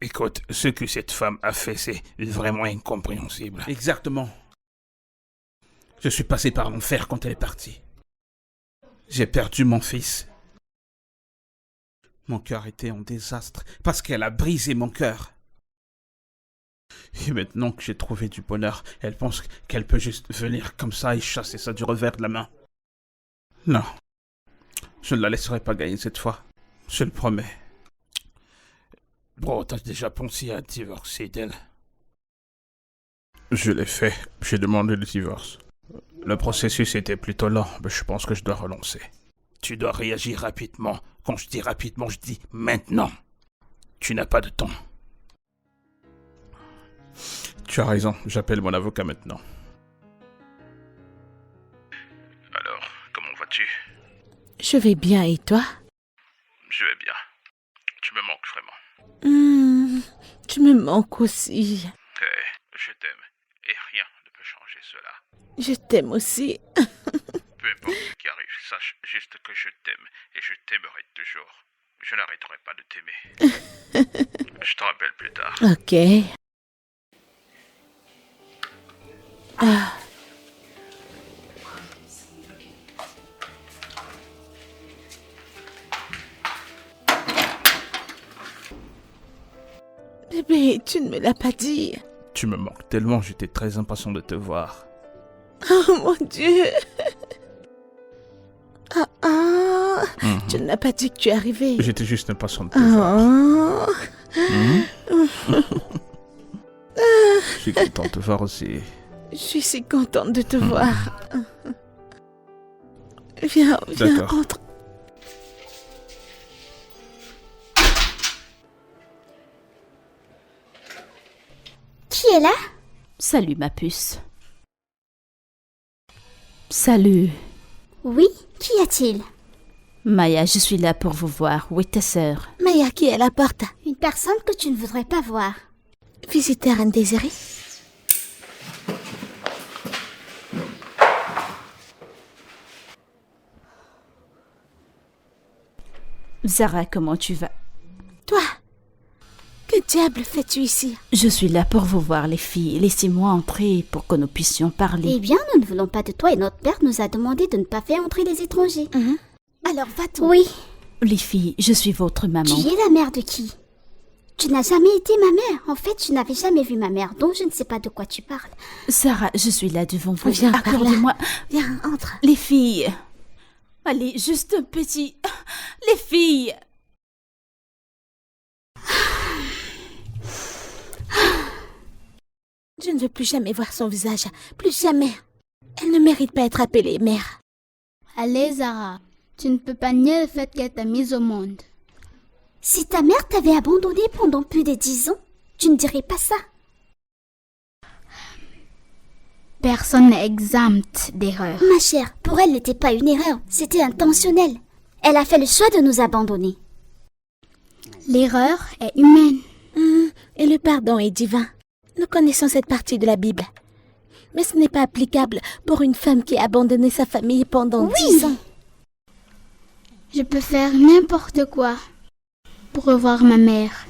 Écoute, ce que cette femme a fait, c'est vraiment incompréhensible. Exactement. Je suis passé par l'enfer quand elle est partie. J'ai perdu mon fils. Mon cœur était en désastre parce qu'elle a brisé mon cœur. Et maintenant que j'ai trouvé du bonheur, elle pense qu'elle peut juste venir comme ça et chasser ça du revers de la main. Non, je ne la laisserai pas gagner cette fois. Je le promets. Bro, t'as déjà pensé à divorcer d'elle? Je l'ai fait. J'ai demandé le divorce. Le processus était plutôt lent, mais je pense que je dois relancer. Tu dois réagir rapidement. Quand je dis rapidement, je dis maintenant. Tu n'as pas de temps. Tu as raison, j'appelle mon avocat maintenant. Alors, comment vas-tu? Je vais bien et toi? Je vais bien. Tu me manques vraiment. Tu me manques aussi. Je t'aime. Et rien ne peut changer cela. Je t'aime aussi. Peu importe ce qui arrive, sache juste que je t'aime et je t'aimerai toujours. Je n'arrêterai pas de t'aimer. Je te rappelle plus tard. Ok. Bébé, tu ne me l'as pas dit. Tu me manques tellement, j'étais très impatient de te voir. Oh mon Dieu. Tu ne m'as pas dit que tu es arrivé. J'étais juste impatient de te voir. Je suis content de te voir aussi. Je suis si contente de te voir. Viens, D'accord. entre. Qui est là? Salut, ma puce. Salut. Oui, qu'y a-t-il? Maya, je suis là pour vous voir. Où est ta sœur? Maya qui est à la porte. Une personne que tu ne voudrais pas voir. Visiteur indésiré. Zara, comment tu vas? Toi, que diable fais-tu ici? Je suis là pour vous voir, les filles. Laissez-moi entrer pour que nous puissions parler. Eh bien, nous ne voulons pas de toi et notre père nous a demandé de ne pas faire entrer les étrangers. Alors va-t'en. Oui, Les filles, je suis votre maman. tu es la mère de qui? Tu n'as jamais été ma mère. En fait, je n'avais jamais vu ma mère, donc je ne sais pas de quoi tu parles. Sarah, je suis là devant vous. Viens par là. Accordez-moi. Viens, entre. Les filles. Allez, juste un petit... Les filles. Je ne veux plus jamais voir son visage. Plus jamais. Elle ne mérite pas être appelée mère. Allez, Zara, tu ne peux pas nier le fait qu'elle t'a mise au monde. Si ta mère t'avait abandonnée pendant plus de 10 ans, tu ne dirais pas ça. Personne n'est exempt d'erreur. Ma chère, pour elle, n'était pas une erreur, c'était intentionnel. Elle a fait le choix de nous abandonner. L'erreur est humaine. Et le pardon est divin. Nous connaissons cette partie de la Bible. Mais ce n'est pas applicable pour une femme qui a abandonné sa famille pendant 10 ans. Je peux faire n'importe quoi pour revoir ma mère.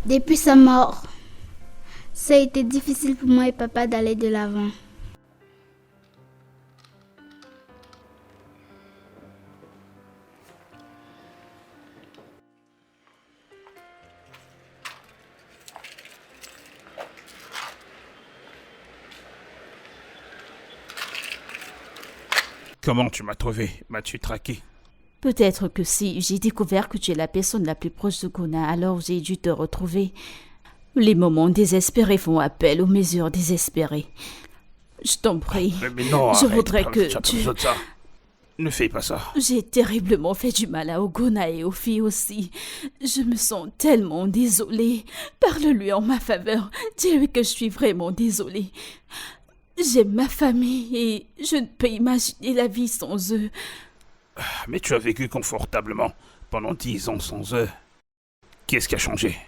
Depuis sa mort, ça a été difficile pour moi et papa d'aller de l'avant. Comment tu m'as trouvé? M'as-tu traqué? Peut-être que si j'ai découvert que tu es la personne la plus proche de Gona, alors j'ai dû te retrouver. Les moments désespérés font appel aux mesures désespérées. Je t'en prie. Mais non, je arrête, voudrais que tu as tu... besoin de ça. Ne fais pas ça. J'ai terriblement fait du mal à Ogona et aux filles aussi. Je me sens tellement désolée. Parle-lui en ma faveur. Dis-lui que je suis vraiment désolée. J'aime ma famille et je ne peux imaginer la vie sans eux. Mais tu as vécu confortablement pendant 10 ans sans eux. Qu'est-ce qui a changé?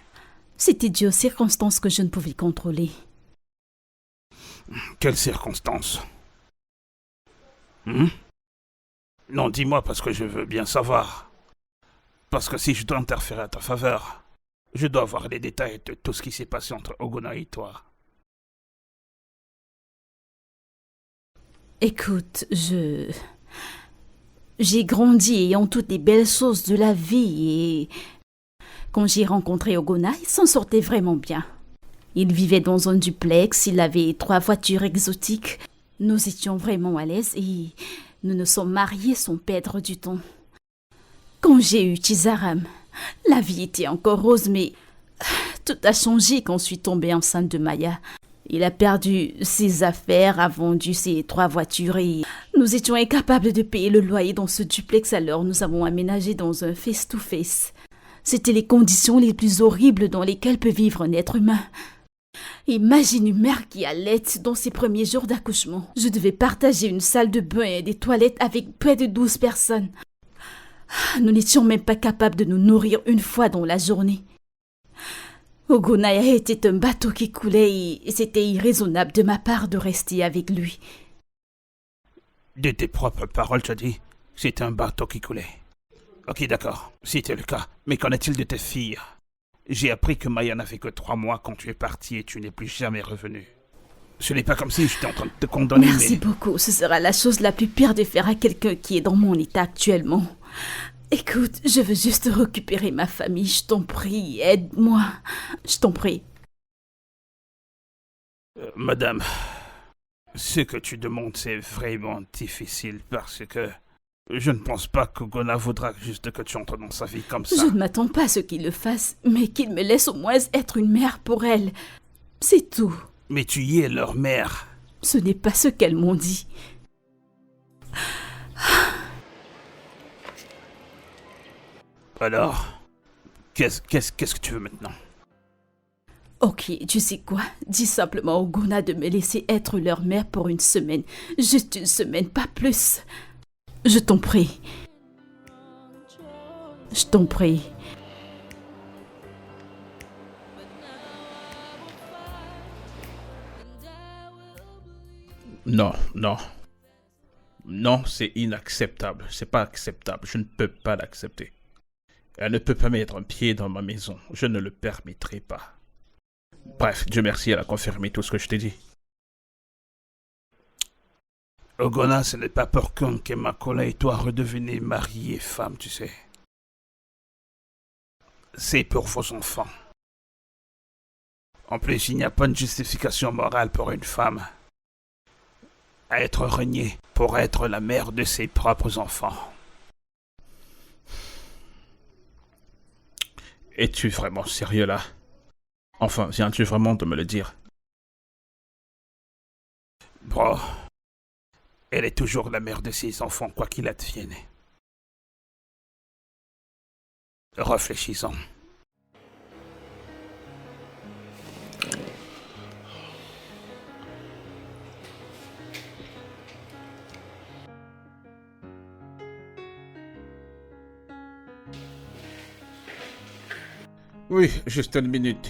C'était dû aux circonstances que je ne pouvais contrôler. Quelles circonstances? Non, dis-moi parce que je veux bien savoir. Parce que si je dois interférer à ta faveur, je dois avoir les détails de tout ce qui s'est passé entre Ogona et toi. Écoute, j'ai grandi ayant toutes les belles choses de la vie et quand j'ai rencontré Ogona, il s'en sortait vraiment bien. Il vivait dans un duplex, il avait 3 voitures exotiques. Nous étions vraiment à l'aise et nous nous sommes mariés sans perdre du temps. Quand j'ai eu Chizaram, la vie était encore rose, mais tout a changé quand je suis tombée enceinte de Maya. Il a perdu ses affaires, a vendu ses 3 voitures et nous étions incapables de payer le loyer dans ce duplex, alors nous avons aménagé dans un face-to-face. C'étaient les conditions les plus horribles dans lesquelles peut vivre un être humain. Imagine une mère qui allait dans ses premiers jours d'accouchement. Je devais partager une salle de bain et des toilettes avec près de 12 personnes. Nous n'étions même pas capables de nous nourrir une fois dans la journée. Ogonaya était un bateau qui coulait et c'était irraisonnable de ma part de rester avec lui. De tes propres paroles, tu as dit, c'est un bateau qui coulait. Ok, d'accord, c'était le cas. Mais qu'en est-il de tes filles? J'ai appris que Maya n'avait que 3 mois quand tu es parti et tu n'es plus jamais revenu. Ce n'est pas comme si j'étais en train de te condamner, Merci beaucoup, ce sera la chose la plus pire de faire à quelqu'un qui est dans mon état actuellement. Écoute, je veux juste récupérer ma famille, je t'en prie, aide-moi, je t'en prie. Madame, ce que tu demandes, c'est vraiment difficile parce que je ne pense pas que Gona voudra juste que tu entres dans sa vie comme ça. Je ne m'attends pas à ce qu'il le fasse, mais qu'il me laisse au moins être une mère pour elle. C'est tout. Mais tu y es leur mère. Ce n'est pas ce qu'elles m'ont dit. Alors, qu'est-ce que tu veux maintenant? Ok, tu sais quoi? Dis simplement aux Gona de me laisser être leur mère pour une semaine. Juste une semaine, pas plus. Je t'en prie. Je t'en prie. Non, non. Non, c'est inacceptable. C'est pas acceptable. Je ne peux pas l'accepter. Elle ne peut pas mettre un pied dans ma maison. Je ne le permettrai pas. Bref, Dieu merci, elle a confirmé tout ce que je t'ai dit. Ogona, ce n'est pas pour que Makola et toi redevenez mari et femme, tu sais. C'est pour vos enfants. En plus, il n'y a pas de justification morale pour une femme à être reniée pour être la mère de ses propres enfants. Es-tu vraiment sérieux là? Enfin, viens-tu vraiment de me le dire? Bro, elle est toujours la mère de ses enfants, quoi qu'il advienne. Réfléchissons. Oui, juste une minute.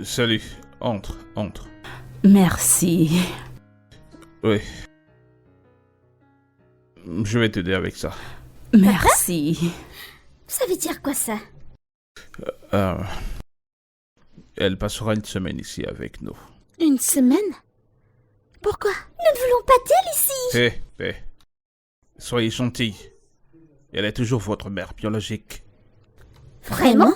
Salut, entre. Merci. Oui. Je vais t'aider avec ça. Merci. Ça veut dire quoi ça? Elle passera une semaine ici avec nous. Une semaine? Pourquoi? Nous ne voulons pas d'elle ici. Soyez gentils. Elle est toujours votre mère biologique. Vraiment?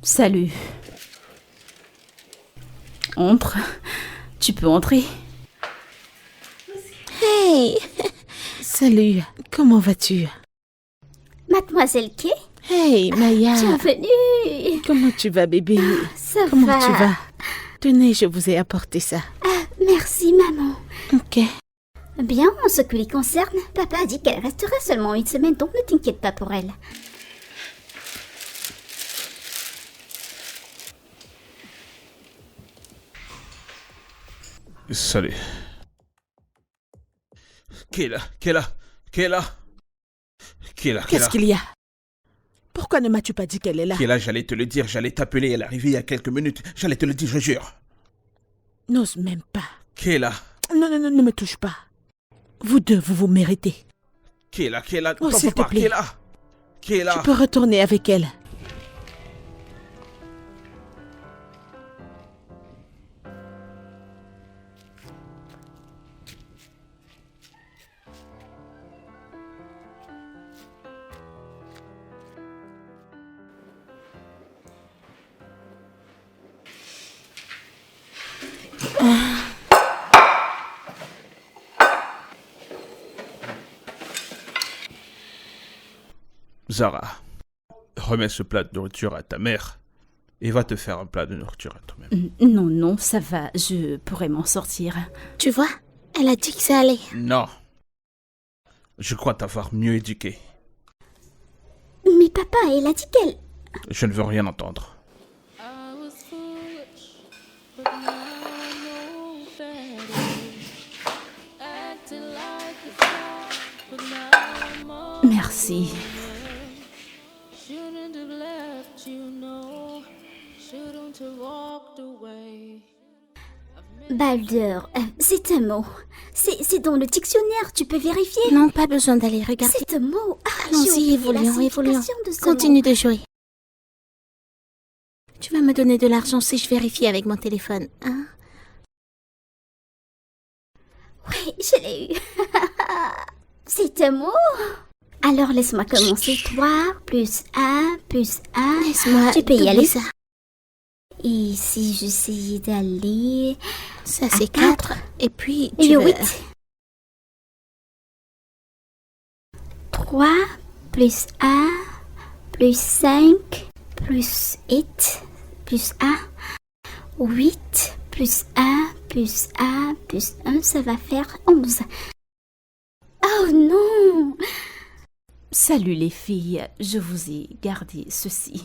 Salut. Entre. Tu peux entrer. Hey! Salut, comment vas-tu? Mademoiselle Kay, Hey, Maya. bienvenue. Comment tu vas, bébé? Ça Comment va? tu vas? Tenez, je vous ai apporté ça. Ah, merci, maman. Ok. Bien, en ce qui lui concerne, papa a dit qu'elle resterait seulement une semaine, donc ne t'inquiète pas pour elle. Salut. Qu'est-ce Qu'est-ce qu'il y a? Pourquoi ne m'as-tu pas dit qu'elle est là? J'allais te le dire, j'allais t'appeler, elle est arrivée il y a quelques minutes. J'allais te le dire, je jure. N'ose même pas. Kéla, Non, non, non, ne me touche pas. Vous deux, vous vous méritez. Kéla, Oh, t'en s'il fais te pas, plaît. Kéla. Tu peux retourner avec elle. Zara, remets ce plat de nourriture à ta mère et va te faire un plat de nourriture à toi-même. Non, non, ça va. Je pourrais m'en sortir. Tu vois, elle a dit que ça allait. Non. Je crois t'avoir mieux éduqué. Mais papa, elle a dit qu'elle... Je ne veux rien entendre. I was foolish, but now I know better. Acting like a child, but now I'm older. Merci. Shouldn't have left you, no. Shouldn't have walked away. Balder, c'est un mot. C'est dans le dictionnaire, tu peux vérifier. Non, pas besoin d'aller regarder. C'est un mot. Ah, j'ai Allons-y, oublié la évoluons, évoluons. signification de ce Continue de jouer. Tu vas me donner de l'argent si je vérifie avec mon téléphone, hein? mot. Oui, je l'ai eu. C'est un mot. Alors laisse-moi commencer. 3 plus 1 plus 1. Laisse-moi Tu peux y doubler aller. ça. Et si j'essayais d'aller... Ça, c'est À 4. Et puis, tu Et veux... 8. 3 plus 1 plus 5 plus 8 plus 1. 8 plus 1 plus 1 plus 1, ça va faire 11. Oh non! Salut les filles, je vous ai gardé ceci.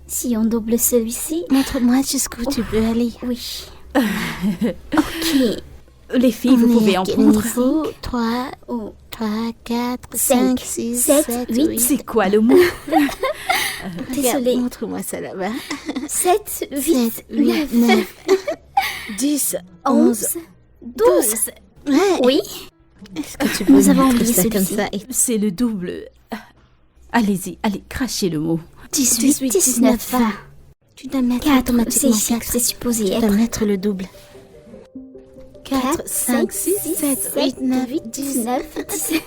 Si on double celui-ci... Montre-moi jusqu'où tu veux aller. Oui. Ok. Les filles, vous pouvez en prendre. 3, Oh. 4, 5, 5, 6, 7, 7, 8. 8. C'est quoi le mot? Désolée. Montre-moi ça là-bas. 7, 8, 7, 8, 9, 9, 10, 11, 12. Ouais. Oui. Est-ce que tu peux Nous avons mettre oublié ça comme celui-ci. ça et C'est le double. Allez-y, allez, crachez le mot. 18, 19, 20. tu dois mettre 4, automatiquement c'est 4. c'est supposé Tu dois être. mettre le double. 4, 5, 6, 7, 8, 9, 10. 19, 10.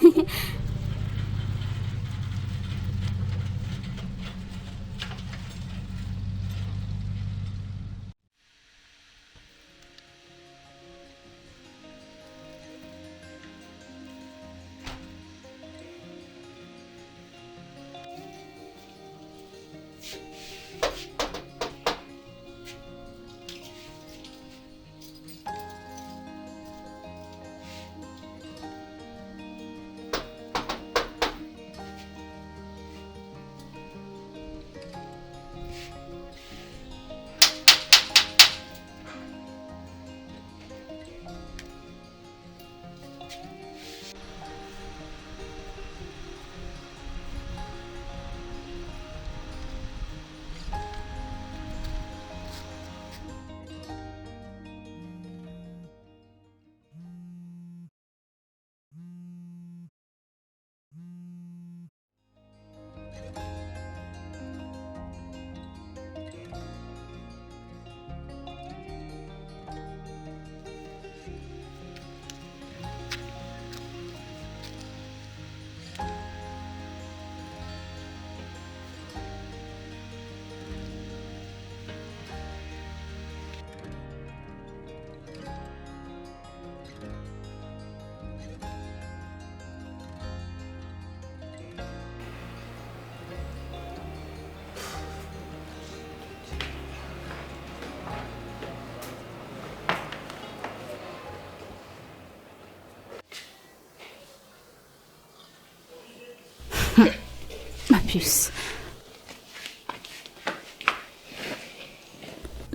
puce.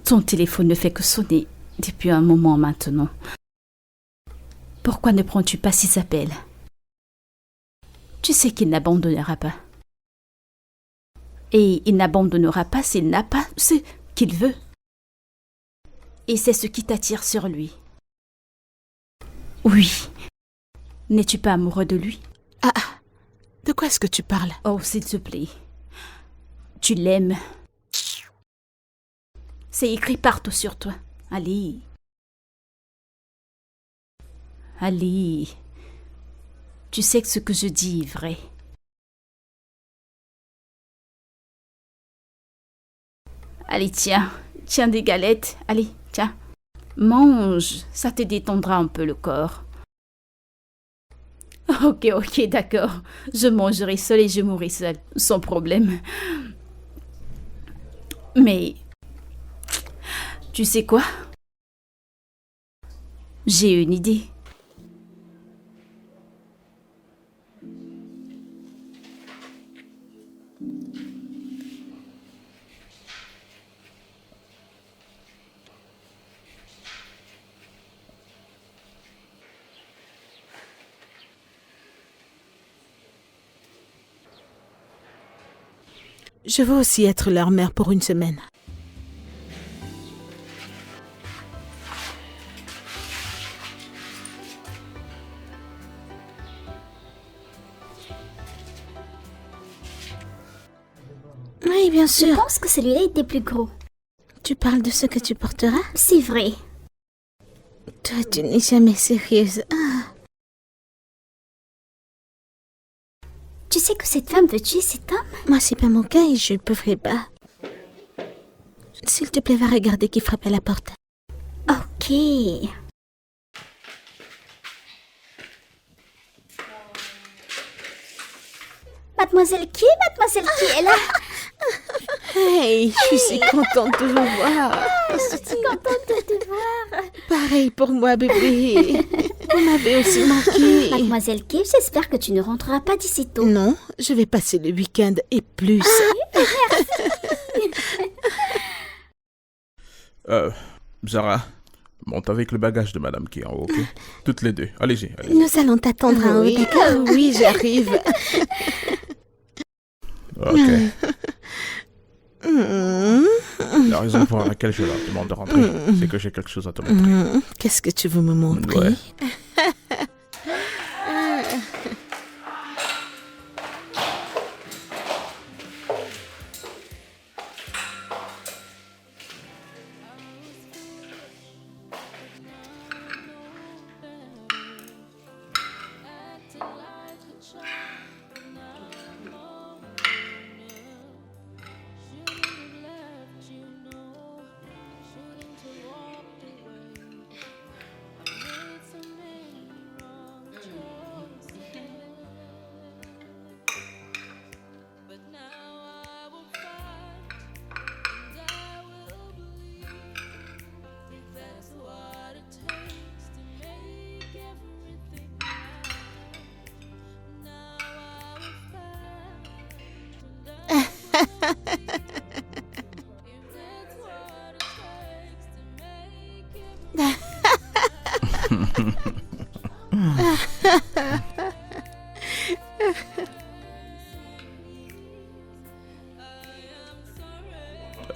Ton téléphone ne fait que sonner depuis un moment maintenant. Pourquoi ne prends-tu pas ses appels? Tu sais qu'il n'abandonnera pas. Et il n'abandonnera pas s'il n'a pas ce qu'il veut. Et c'est ce qui t'attire sur lui. Oui. N'es-tu pas amoureux de lui? Ah, de quoi est-ce que tu parles? Oh, s'il te plaît. Tu l'aimes. C'est écrit partout sur toi. Allez. Allez. Tu sais que ce que je dis est vrai. Allez, tiens. Tiens des galettes. Allez, tiens. Mange. Ça te détendra un peu le corps. Ok, d'accord. Je mangerai seule et je mourrai seule. Sans problème. Mais... tu sais quoi? J'ai une idée. Je veux aussi être leur mère pour une semaine. Oui, bien Je sûr. pense que celui-là était plus gros. Tu parles de ce que tu porteras? C'est vrai. Toi, tu n'es jamais sérieuse. Ah. Tu sais que cette femme veut tuer cet homme? Moi, c'est pas mon cas et je ne pourrai pas. S'il te plaît, va regarder qui frappe à la porte. Ok. Mademoiselle qui est là? Hey, je suis si contente de vous voir. Je suis contente de te voir. Pareil pour moi, bébé. Vous m'avez aussi manqué. Mademoiselle Kay, j'espère que tu ne rentreras pas d'ici tôt. Non, je vais passer le week-end et plus. Zara, monte avec le bagage de madame qui est en haut, ok? Toutes les deux. Allez-y, allez-y. Nous allons t'attendre en haut, Oui, d'accord? oui, j'arrive. Ok. La raison pour laquelle je leur demande de rentrer, c'est que j'ai quelque chose à te montrer. Qu'est-ce que tu veux me montrer? Ouais.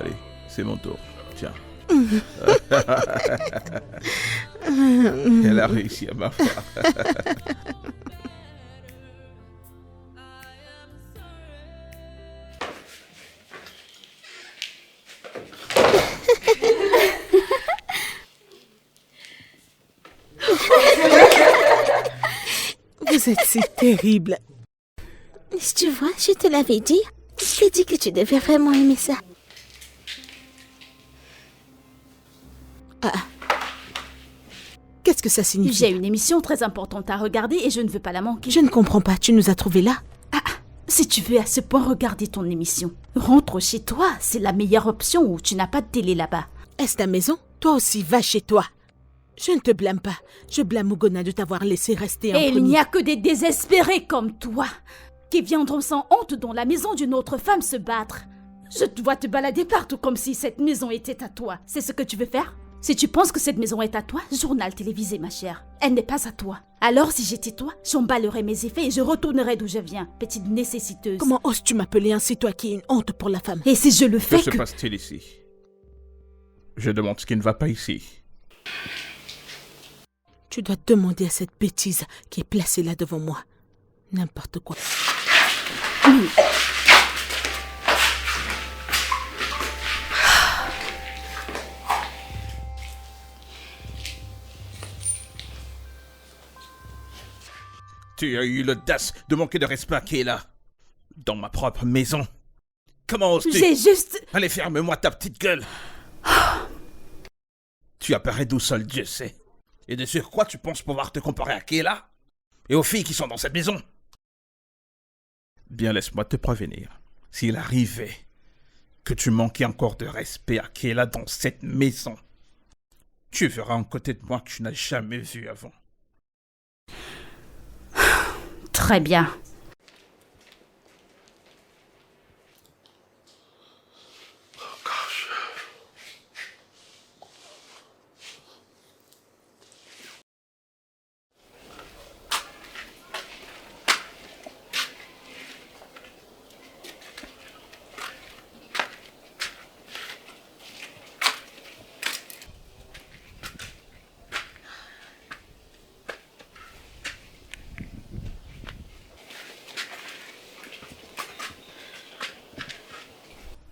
Allez, c'est mon tour. Tiens. Elle a réussi à m'avoir. Vous êtes si terrible. Si tu vois, je te l'avais dit. Je t'ai dit que tu devais vraiment aimer ça. Qu'est-ce que ça signifie? J'ai une émission très importante à regarder et je ne veux pas la manquer. Je ne comprends pas. Tu nous as trouvés là? Si tu veux à ce point regarder ton émission, rentre chez toi. C'est la meilleure option où tu n'as pas de télé là-bas. Est-ce ta maison? Toi aussi, va chez toi. Je ne te blâme pas. Je blâme Ougona de t'avoir laissé rester en Et il premier. n'y a que des désespérés comme toi. qui viendront sans honte dans la maison d'une autre femme se battre. Je te vois te balader partout comme si cette maison était à toi. C'est ce que tu veux faire? Si tu penses que cette maison est à toi, journal télévisé, ma chère. Elle n'est pas à toi. Alors, si j'étais toi, j'emballerais mes effets et je retournerais d'où je viens, petite nécessiteuse. Comment oses-tu m'appeler ainsi, toi qui es une honte pour la femme? Et si je le fais Que se passe-t-il ici? Je demande ce qui ne va pas ici. Tu dois demander à cette bêtise qui est placée là devant moi. N'importe quoi. Tu as eu l'audace de manquer de respect à Kayla. Dans ma propre maison. Comment oses-tu? J'ai juste... Allez, ferme-moi ta petite gueule. Tu apparais d'où seul Dieu sait. Et de surcroît, tu penses pouvoir te comparer à Kayla et aux filles qui sont dans cette maison? Bien, laisse-moi te prévenir. S'il arrivait que tu manquais encore de respect à Kayla dans cette maison, tu verras un côté de moi que tu n'as jamais vu avant. Très bien.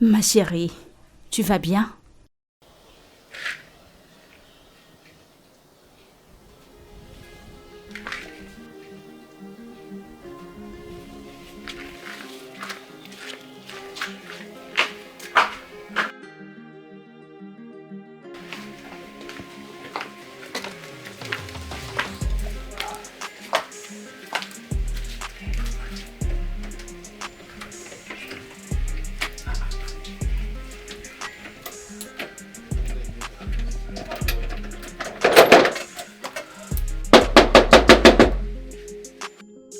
Ma chérie, tu vas bien?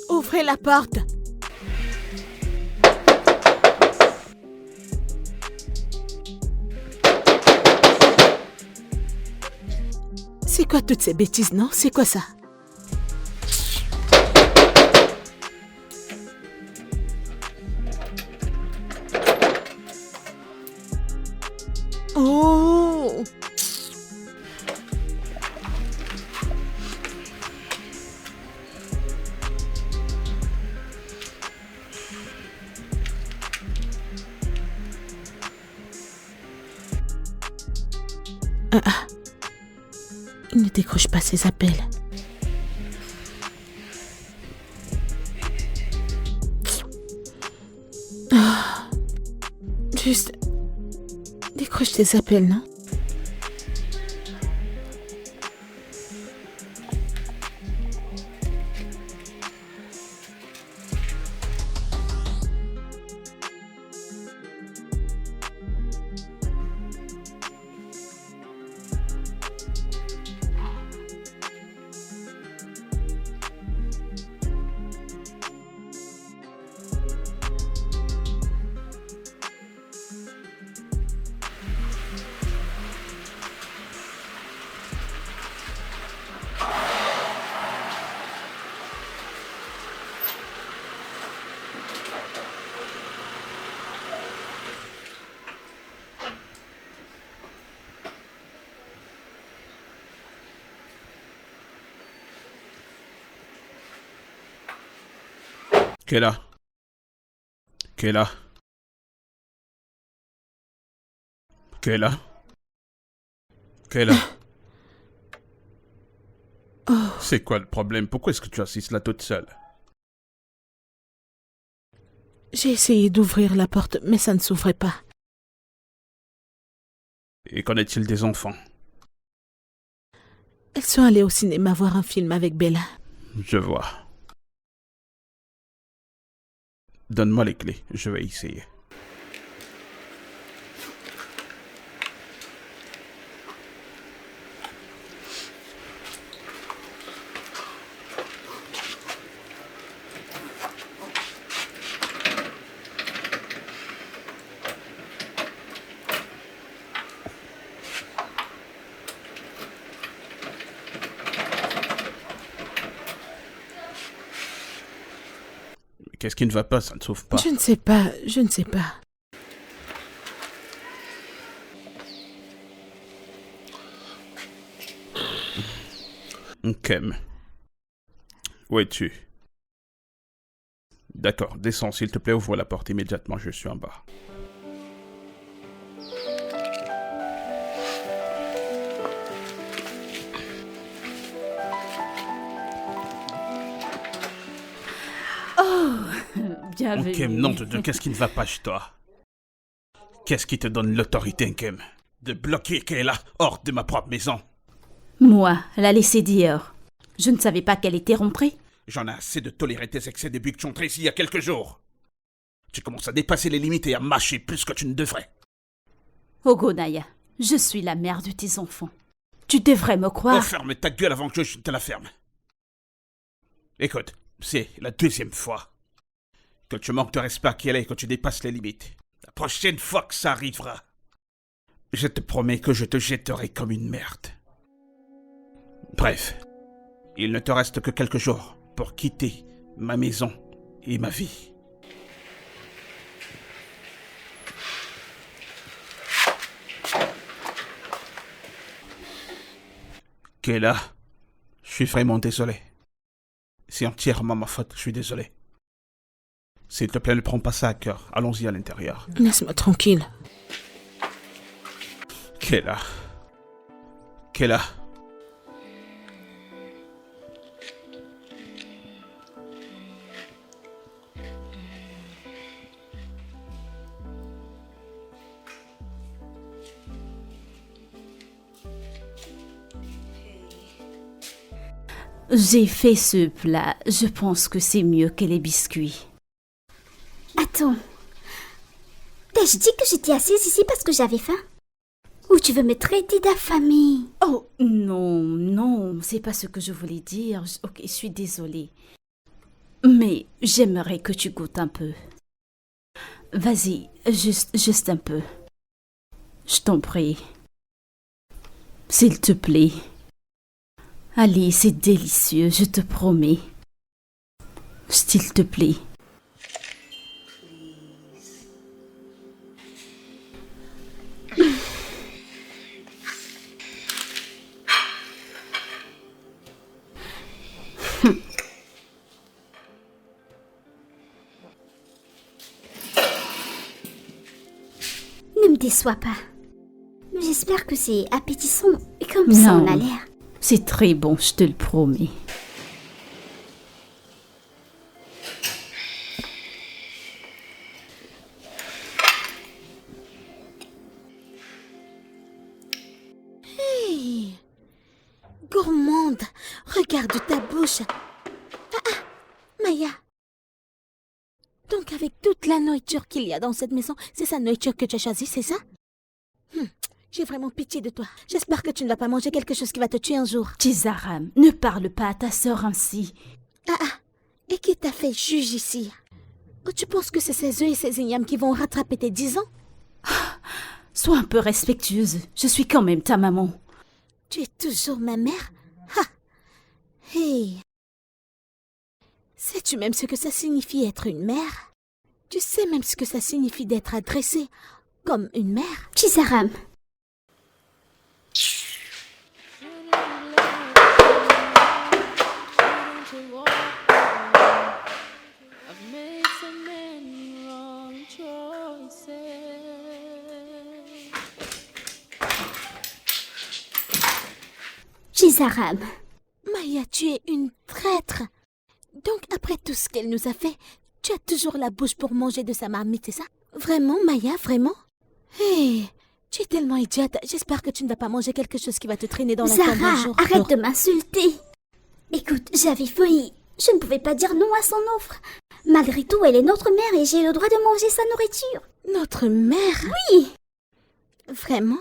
Ouvrez la porte. C'est quoi toutes ces bêtises, non? C'est quoi ça? Oh! Il ne décroche pas ses appels. Juste... décroche tes appels, non? Kayla. Kayla. Kayla. Kayla. C'est quoi le problème? Pourquoi est-ce que tu assistes là toute seule? J'ai essayé d'ouvrir la porte, mais ça ne s'ouvrait pas. Et qu'en est-il des enfants? Elles sont allées au cinéma voir un film avec Bella. Je vois. Donne-moi les clés, je vais essayer. Qu'est-ce qui ne va pas? Ça ne s'ouvre pas. Je ne sais pas, je ne sais pas. Kem. Où es-tu? D'accord, descends s'il te plaît, ouvre la porte immédiatement, je suis en bas. Bienvenue. Kem, nom de Dieu, qu'est-ce qui ne va pas chez toi? Qu'est-ce qui te donne l'autorité, Kem, de bloquer Kayla hors de ma propre maison? Moi, la laisser dehors. Je ne savais pas qu'elle était rentrée. J'en ai assez de tolérer tes excès depuis que tu es entré ici il y a quelques jours. Tu commences à dépasser les limites et à mâcher plus que tu ne devrais. Ogonaya, je suis la mère de tes enfants. Tu devrais me croire. Oh, ferme ta gueule avant que je te la ferme. Écoute, c'est la deuxième fois que tu manques de respect à Kayla et que tu dépasses les limites. La prochaine fois que ça arrivera, je te promets que je te jetterai comme une merde. Bref, il ne te reste que quelques jours pour quitter ma maison et ma vie. Kayla, je suis vraiment désolé. C'est entièrement ma faute, je suis désolé. S'il te plaît, ne prends pas ça à cœur. Allons-y à l'intérieur. Laisse-moi tranquille. Kayla. Kayla. J'ai fait ce plat. Je pense que c'est mieux que les biscuits. Attends. T'ai-je dit que j'étais assise ici parce que j'avais faim? Ou tu veux me traiter d'affamée? Oh, non, non, c'est pas ce que je voulais dire. Ok, je suis désolée. Mais j'aimerais que tu goûtes un peu. Vas-y, juste un peu. Je t'en prie. S'il te plaît. Allez, c'est délicieux, je te promets. S'il te plaît. Ne me déçois pas. J'espère que c'est appétissant comme ça en a l'air. C'est très bon, je te le promets. Hey, gourmande, regarde ta bouche. Maya. Donc avec toute la nourriture qu'il y a dans cette maison, c'est sa nourriture que tu as choisie, c'est ça? J'ai vraiment pitié de toi. J'espère que tu ne vas pas manger quelque chose qui va te tuer un jour. Chizaram, ne parle pas à ta sœur ainsi. Et qui t'a fait juge ici? Oh, tu penses que c'est ces œufs et ces ignames qui vont rattraper tes 10 ans? Sois un peu respectueuse. Je suis quand même ta maman. Tu es toujours ma mère? Hey. Sais-tu même ce que ça signifie être une mère? Tu sais même ce que ça signifie d'être adressée comme une mère? Chizaram. I've made so many wrong choices. Chizaram. Maya, tu es une traître. Donc, après tout ce qu'elle nous a fait, tu as toujours la bouche pour manger de sa marmite, c'est ça? Vraiment, Maya, vraiment? Hé, tu es tellement idiote. J'espère que tu ne vas pas manger quelque chose qui va te traîner dans la tombe un Zara, jour. arrête de m'insulter. Écoute, j'avais faim et je ne pouvais pas dire non à son offre. Malgré tout, elle est notre mère et j'ai le droit de manger sa nourriture. Notre mère? Oui. Vraiment?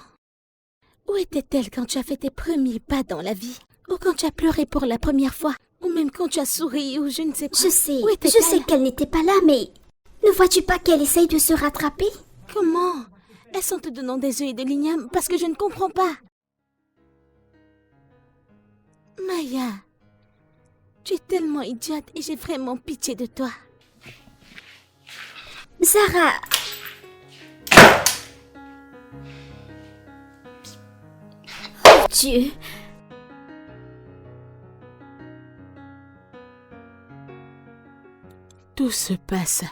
Où était-elle quand tu as fait tes premiers pas dans la vie? Ou quand tu as pleuré pour la première fois? Ou même quand tu as souri ou je ne sais quoi? Je sais, Où je était-elle? sais qu'elle n'était pas là, mais ne vois-tu pas qu'elle essaye de se rattraper? Comment? Elles sont te donnant des œufs et de l'igname parce que je ne comprends pas. Maya, tu es tellement idiote et j'ai vraiment pitié de toi. Zara. Oh Dieu. Tout se passe.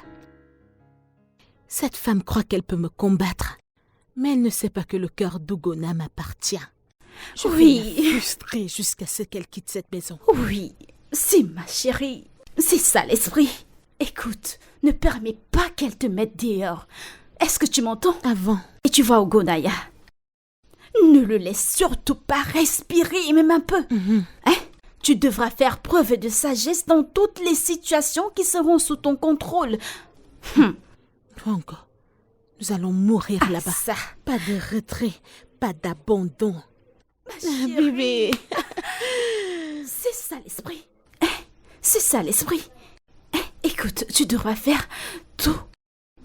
Cette femme croit qu'elle peut me combattre, mais elle ne sait pas que le cœur d'Ugona m'appartient. Je vais la frustrer jusqu'à ce qu'elle quitte cette maison. Oui, si ma chérie, c'est ça l'esprit. Écoute, ne permets pas qu'elle te mette dehors. Est-ce que tu m'entends? Avant, Et tu vois Ugonaya, ne le laisse surtout pas respirer, même un peu. Hein? Tu devras faire preuve de sagesse dans toutes les situations qui seront sous ton contrôle. Franco, nous allons mourir là-bas. Ça, Pas de retrait, pas d'abandon. chérie. Bébé, C'est ça l'esprit. C'est ça l'esprit. Écoute, tu devras faire tout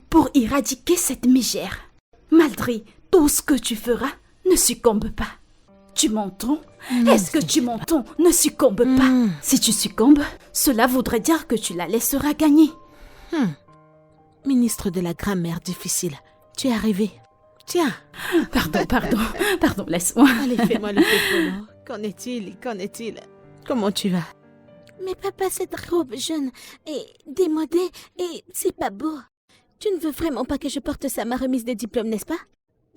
pour éradiquer cette mégère. Malgré tout ce que tu feras, ne succombe pas. Tu m'entends? Est-ce que tu m'entends? Ne succombe pas. Si tu succombes, cela voudrait dire que tu la laisseras gagner. ministre de la grammaire difficile, tu es arrivé. Tiens, Pardon, laisse-moi. allez, fais-moi le pépolo. Qu'en est-il? Comment tu vas? Mais papa, cette robe jaune est démodée et c'est pas beau. Tu ne veux vraiment pas que je porte ça à ma remise de diplôme, n'est-ce pas?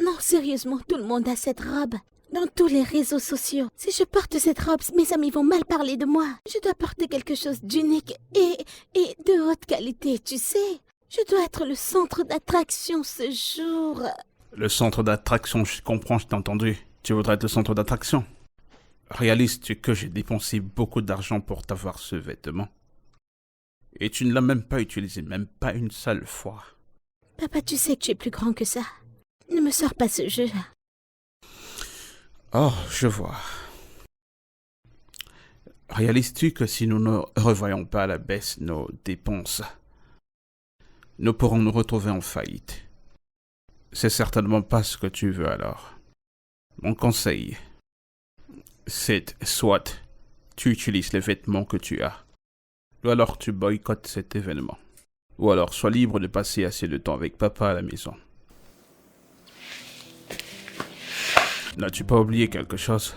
Non, sérieusement, tout le monde a cette robe. Dans tous les réseaux sociaux. Si je porte cette robe, mes amis vont mal parler de moi. Je dois porter quelque chose d'unique et de haute qualité, tu sais. Je dois être le centre d'attraction ce jour. Le centre d'attraction, je comprends, je t'ai entendu. Tu voudrais être le centre d'attraction. Réalises-tu que j'ai dépensé beaucoup d'argent pour t'avoir ce vêtement? Et tu ne l'as même pas utilisé, même pas une seule fois. Papa, tu sais que tu es plus grand que ça. Ne me sors pas ce jeu. Oh, je vois. Réalises-tu que si nous ne revoyons pas à la baisse nos dépenses, nous pourrons nous retrouver en faillite? C'est certainement pas ce que tu veux alors. Mon conseil, c'est soit tu utilises les vêtements que tu as, ou alors tu boycottes cet événement. Ou alors sois libre de passer assez de temps avec papa à la maison. N'as-tu pas oublié quelque chose?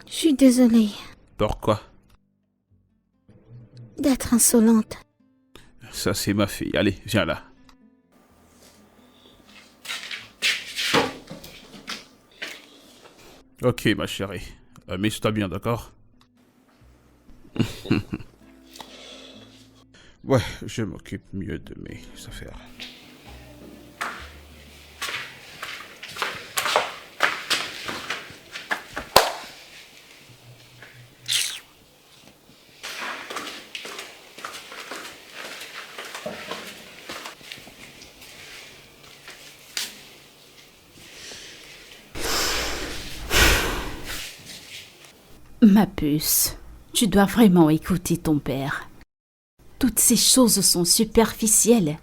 Je suis désolée Pourquoi? d'être insolente. Ça c'est ma fille. Allez, viens là. Ok ma chérie. Amuse-toi bien, d'accord? Ouais, je m'occupe mieux de mes affaires. Ma puce, tu dois vraiment écouter ton père. Toutes ces choses sont superficielles.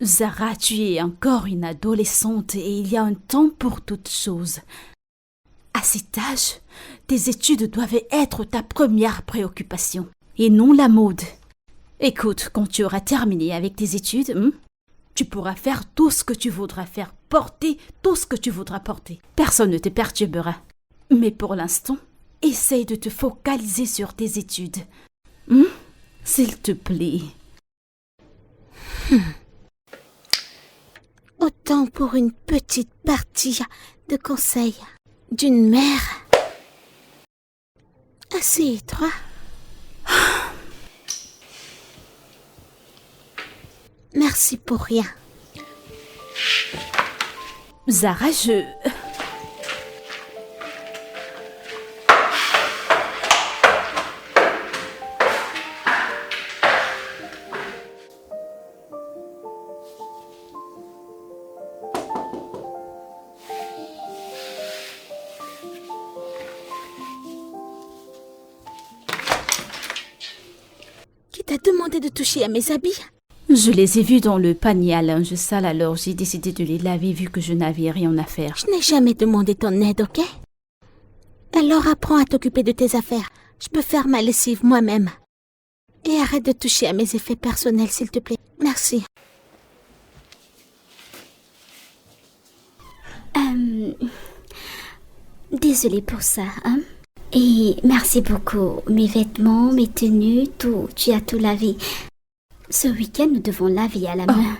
Zara, tu es encore une adolescente et il y a un temps pour toutes choses. À cet âge, tes études doivent être ta première préoccupation et non la mode. Écoute, quand tu auras terminé avec tes études, tu pourras faire tout ce que tu voudras faire, porter tout ce que tu voudras porter. Personne ne te perturbera. Mais pour l'instant, essaye de te focaliser sur tes études. S'il te plaît. Autant pour une petite partie de conseils d'une mère. Assieds-toi. Merci pour rien. Zara, Qui t'a demandé de toucher à mes habits? Je les ai vus dans le panier à linge sale, alors j'ai décidé de les laver vu que je n'avais rien à faire. Je n'ai jamais demandé ton aide, ok? Alors apprends à t'occuper de tes affaires. Je peux faire ma lessive moi-même. Et arrête de toucher à mes effets personnels, s'il te plaît. Merci. Désolée pour ça, hein. Et merci beaucoup. Mes vêtements, mes tenues, tout. Tu as tout lavé. Ce week-end, nous devons laver à la main.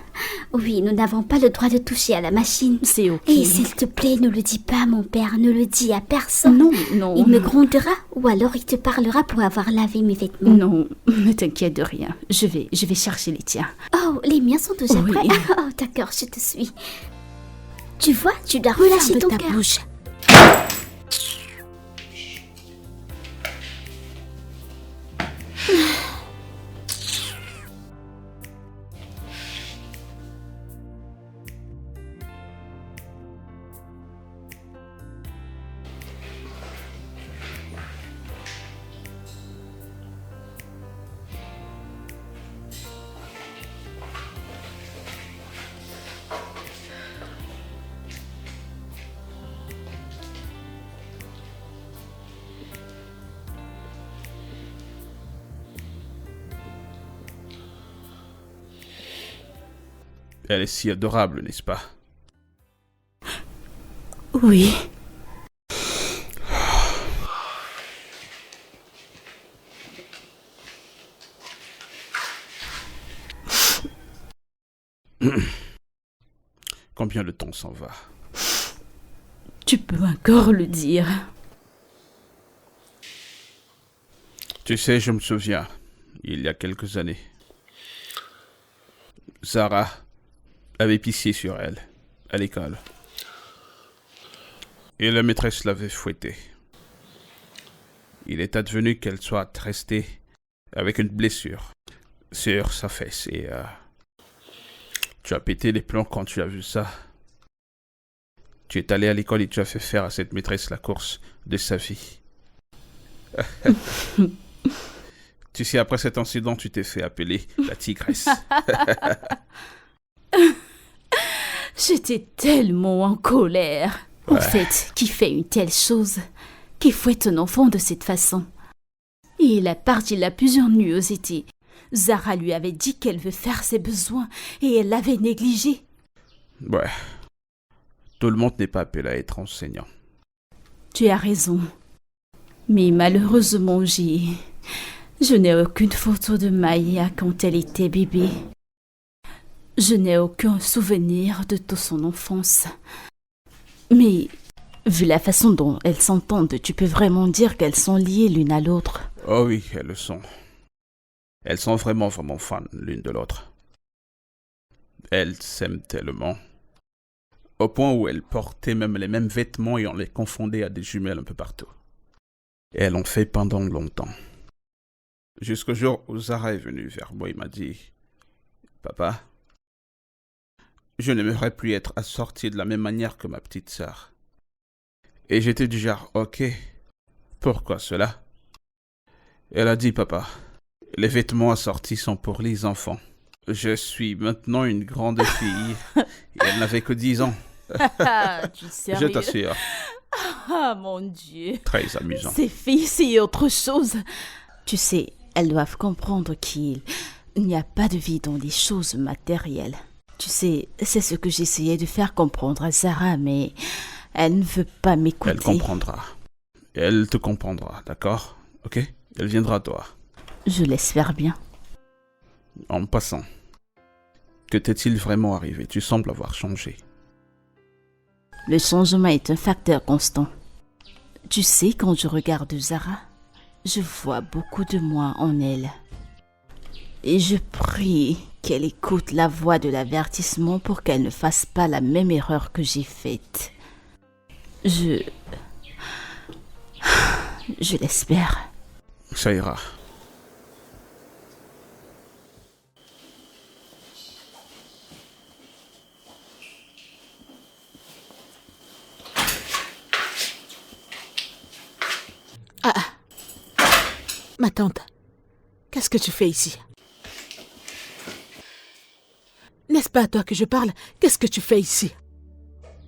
Oui, nous n'avons pas le droit de toucher à la machine. C'est ok. Et s'il te plaît, ne le dis pas à mon père. Ne le dis à personne. Non, non. Il me grondera ou alors il te parlera pour avoir lavé mes vêtements. Non, ne t'inquiète de rien. Je vais chercher les tiens. Oh, les miens sont déjà Oui. prêts. Oh, d'accord, je te suis. Tu vois, tu dois relâcher Ferme ton ta cœur. bouche. Elle est si adorable, n'est-ce pas? Oui. Combien de temps s'en va? Tu peux encore le dire. Tu sais, je me souviens, il y a quelques années, Zara avait pissé sur elle, à l'école. Et la maîtresse l'avait fouettée. Il est advenu qu'elle soit restée avec une blessure sur sa fesse et tu as pété les plombs quand tu as vu ça. Tu es allé à l'école et tu as fait faire à cette maîtresse la course de sa vie. Tu sais, après cet incident, tu t'es fait appeler la tigresse. J'étais tellement en colère. En fait, qui fait une telle chose? Qui fouette un enfant de cette façon? Et la partie la plus ennuyeuse était, Zara lui avait dit qu'elle veut faire ses besoins et elle l'avait négligé. Ouais. Tout le monde n'est pas appelé à être enseignant. Tu as raison. Mais malheureusement, je n'ai aucune photo de Maya quand elle était bébé. Je n'ai aucun souvenir de toute son enfance. Mais, vu la façon dont elles s'entendent, tu peux vraiment dire qu'elles sont liées l'une à l'autre. Oh oui, elles le sont. Elles sont vraiment fans l'une de l'autre. Elles s'aiment tellement. Au point où elles portaient même les mêmes vêtements et on les confondait à des jumelles un peu partout. Et elles l'ont fait pendant longtemps. Jusqu'au jour où Zara est venue vers moi et m'a dit « Papa, je n'aimerais plus être assorti de la même manière que ma petite sœur. » Et j'étais du genre « Ok, pourquoi cela ?» Elle a dit « Papa, les vêtements assortis sont pour les enfants. Je suis maintenant une grande fille et elle n'avait que 10 ans. » Tu Je t'assure. Ah mon Dieu. Très amusant. Ces filles, c'est autre chose. Tu sais, elles doivent comprendre qu'il n'y a pas de vie dans les choses matérielles. Tu sais, c'est ce que j'essayais de faire comprendre à Zara, mais elle ne veut pas m'écouter. Elle comprendra. Elle te comprendra, d'accord? Ok? Elle viendra à toi. Je l'espère bien. En passant, que t'est-il vraiment arrivé? Tu sembles avoir changé. Le changement est un facteur constant. Tu sais, quand je regarde Zara, je vois beaucoup de moi en elle. Et je prie qu'elle écoute la voix de l'avertissement pour qu'elle ne fasse pas la même erreur que j'ai faite. Je l'espère. Ça ira. Ma tante, qu'est-ce que tu fais ici? N'est-ce pas à toi que je parle? Qu'est-ce que tu fais ici?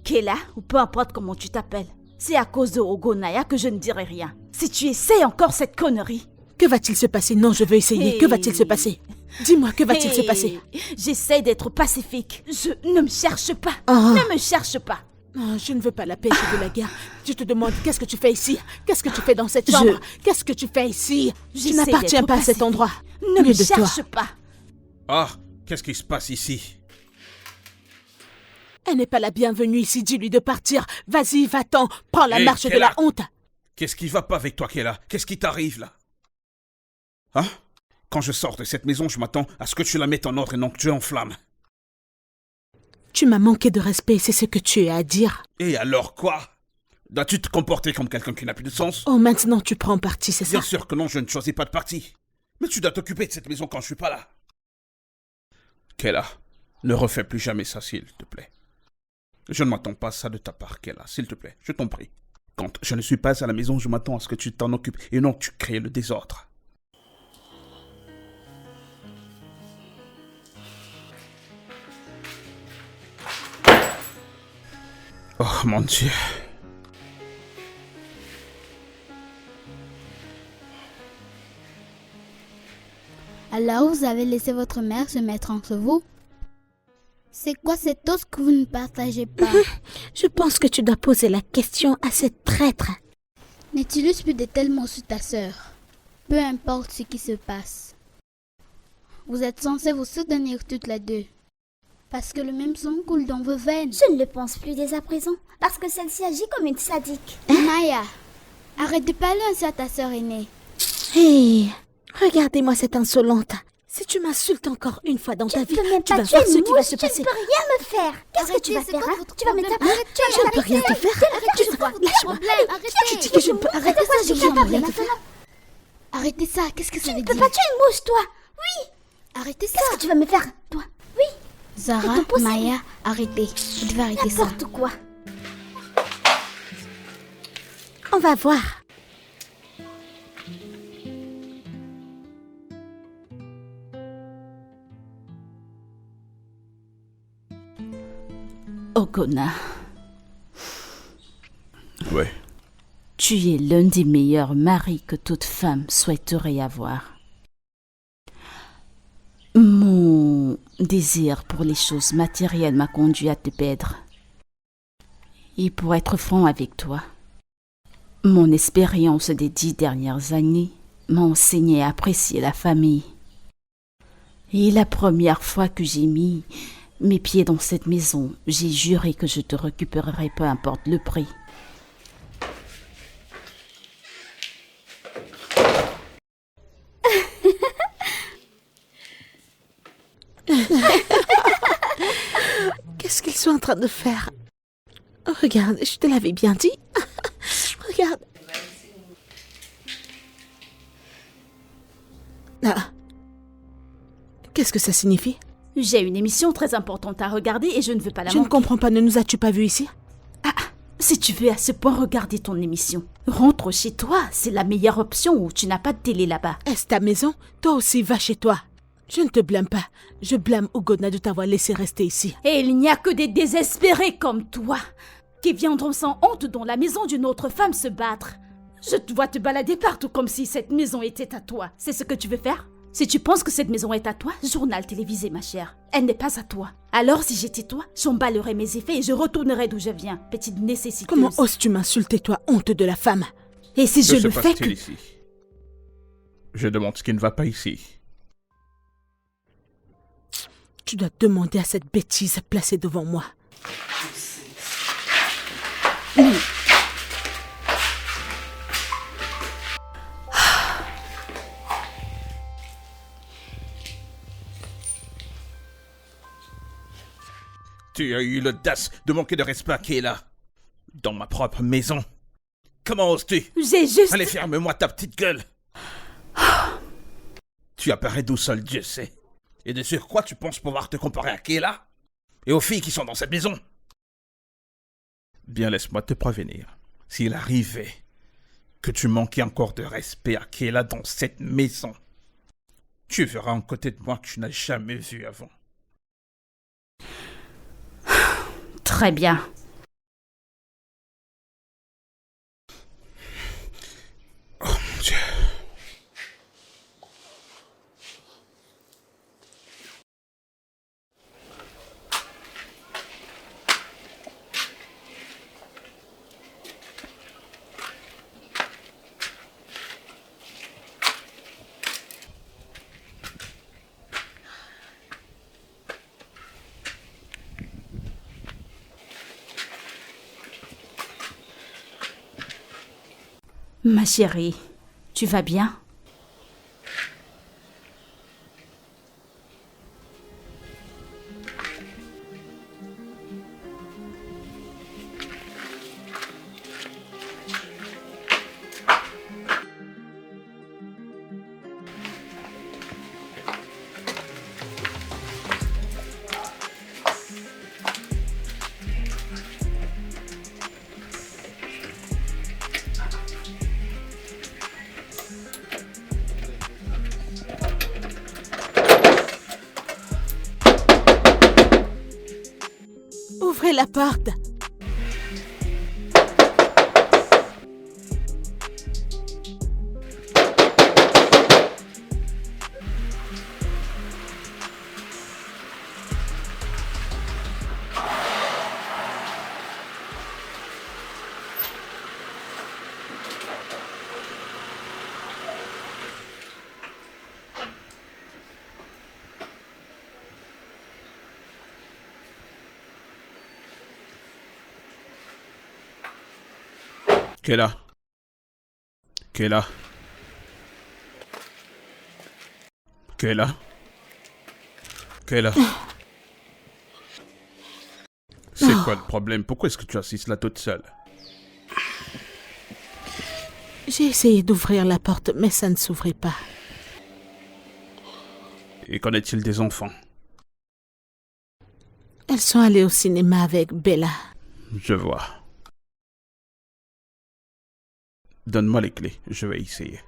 Kela, ou peu importe comment tu t'appelles, c'est à cause de Ogonaya que je ne dirai rien. Si tu essaies encore cette connerie, Que va-t-il se passer? Non, je veux essayer. Hey. Que va-t-il se passer? Dis-moi, que va-t-il se passer? J'essaie d'être pacifique. Ne me cherche pas. Oh. Ne me cherche pas. Oh, je ne veux pas la paix, je veux la guerre. Je te demande, qu'est-ce que tu fais ici? Qu'est-ce que tu fais dans cette chambre? Qu'est-ce que tu fais ici? Tu J'essaie n'appartiens d'être pas à cet pacifique. endroit. Ne me Mieux de toi. cherche pas. Ah, qu'est-ce qui se passe ici? Elle n'est pas la bienvenue ici, dis-lui de partir. Vas-y, va-t'en, prends la Hey, marche de Kayla. la honte. Qu'est-ce qui va pas avec toi, Kayla? Qu'est-ce qui t'arrive, là? Hein? Quand je sors de cette maison, je m'attends à ce que tu la mettes en ordre et non que tu enflammes. Tu m'as manqué de respect, c'est ce que tu as à dire. Et alors quoi? Dois-tu te comporter comme quelqu'un qui n'a plus de sens? Oh, maintenant tu prends parti, c'est ça? Bien sûr que non, je ne choisis pas de parti. Mais tu dois t'occuper de cette maison quand je suis pas là. Kayla, ne refais plus jamais ça, s'il te plaît. Je ne m'attends pas à ça de ta part, Kayla, s'il te plaît, je t'en prie. Quand je ne suis pas à la maison, je m'attends à ce que tu t'en occupes et non que tu crées le désordre. Oh mon Dieu. Alors vous avez laissé votre mère se mettre entre vous? C'est quoi cette os que vous ne partagez pas? Je pense que tu dois poser la question à cette traître. N'utilise plus de tels mots sur ta sœur. Peu importe ce qui se passe. Vous êtes censés vous soutenir toutes les deux. Parce que le même sang coule dans vos veines. Je ne le pense plus dès à présent, parce que celle-ci agit comme une sadique. Maya, arrête de parler ainsi à ta sœur aînée. Hé, regardez-moi cette insolente. Si tu m'insultes encore une fois dans ta vie, Tu peux même tu pas vas tuer voir ce une qui va mouche, se tu ne passer. peux rien me faire. Qu'est-ce que tu vas Arrêtez, faire, c'est quoi hein? votre Tu vas me problème? taper. Tu Je ne peux rien te faire. Je vois. Lâche-moi. Arrêtez. Tu dis que je ne peux... Arrête ça, je Je ne suis peux capable rien te faire. maintenant. Arrêtez ça, qu'est-ce que ça veut Tu peux dire? pas tuer une mouche, toi. Oui. Arrêtez ça. Qu'est-ce que tu vas me faire, toi? Oui. Zara, C'est impossible. Maya, arrêtez. Vous devez arrêter ça. N'importe quoi. On va voir. Ogona, Ouais. tu es l'un des meilleurs maris que toute femme souhaiterait avoir. Mon désir pour les choses matérielles m'a conduit à te perdre. Et pour être franc avec toi, mon expérience des 10 dernières années m'a enseigné à apprécier la famille. Et la première fois que j'ai mis mes pieds dans cette maison, j'ai juré que je te récupérerai peu importe le prix. Qu'est-ce qu'ils sont en train de faire? Regarde, je te l'avais bien dit. Regarde. Ah. Qu'est-ce que ça signifie? J'ai une émission très importante à regarder et je ne veux pas la Je ne manquer. comprends pas, ne nous as-tu pas vus ici? Si tu veux à ce point regarder ton émission, rentre chez toi, c'est la meilleure option où tu n'as pas de télé là-bas. Est-ce ta maison? Toi aussi, va chez toi. Je ne te blâme pas. Je blâme Ogona de t'avoir laissé rester ici. Et il n'y a que des désespérés comme toi qui viendront sans honte dans la maison d'une autre femme se battre. Je te vois te balader partout comme si cette maison était à toi. C'est ce que tu veux faire? Si tu penses que cette maison est à toi, journal télévisé, ma chère. Elle n'est pas à toi. Alors, si j'étais toi, j'emballerais mes effets et je retournerais d'où je viens. Petite nécessiteuse. Comment oses-tu m'insulter, toi, honte de la femme? Et si je Que se le fais passe-t-il que... ici? Je demande ce qui ne va pas ici. Tu dois demander à cette bêtise placée devant moi. Tu as eu l'audace de manquer de respect à Kayla. Dans ma propre maison. Comment oses-tu? J'ai juste... Allez, ferme-moi ta petite gueule. Tu apparais d'où seul Dieu sait. Et de surcroît, tu penses pouvoir te comparer à Kayla? Et aux filles qui sont dans cette maison? Bien, laisse-moi te prévenir. S'il arrivait que tu manquais encore de respect à Kayla dans cette maison, tu verras un côté de moi que tu n'as jamais vu avant. Très bien. Oh mon Dieu. Ma chérie, tu vas bien? Ouvrez la porte. Kayla. Kayla. Kayla. Kayla. C'est quoi le problème? Pourquoi est-ce que tu assistes là toute seule? J'ai essayé d'ouvrir la porte, mais ça ne s'ouvrait pas. Et qu'en est-il des enfants? Elles sont allées au cinéma avec Bella. Je vois. Donne-moi les clés, je vais essayer.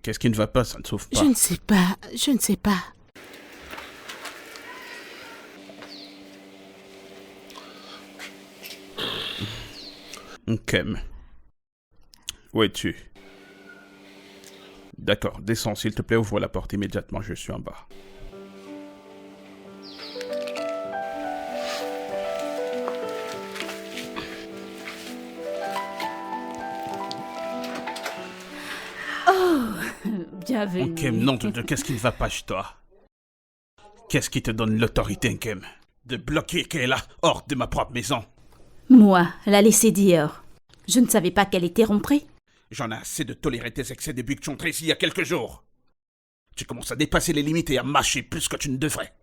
Qu'est-ce qui ne va pas? Ça ne s'ouvre pas. Je ne sais pas, je ne sais pas. Kem. Où es-tu? D'accord, descends s'il te plaît, ouvre la porte immédiatement, je suis en bas. Bienvenue. Kem, nom de Dieu, qu'est-ce qui ne va pas chez toi? Qu'est-ce qui te donne l'autorité, Kem, de bloquer Kayla hors de ma propre maison? Moi, la laisser dehors. Je ne savais pas qu'elle était rentrée. J'en ai assez de tolérer tes excès depuis que tu es entré ici il y a quelques jours. Tu commences à dépasser les limites et à mâcher plus que tu ne devrais.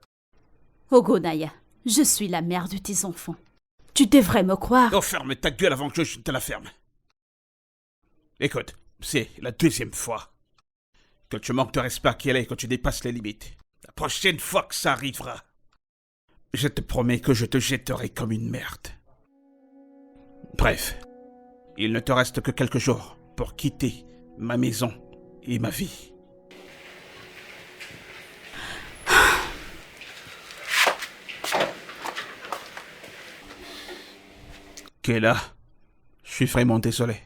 Ogonaya, je suis la mère de tes enfants. Tu devrais me croire. Oh, ferme ta gueule avant que je te la ferme. Écoute, c'est la deuxième fois que tu manques de respect à Kayla et que tu dépasses les limites. La prochaine fois que ça arrivera, je te promets que je te jetterai comme une merde. Bref, il ne te reste que quelques jours pour quitter ma maison et ma vie. Kayla, je suis vraiment désolé.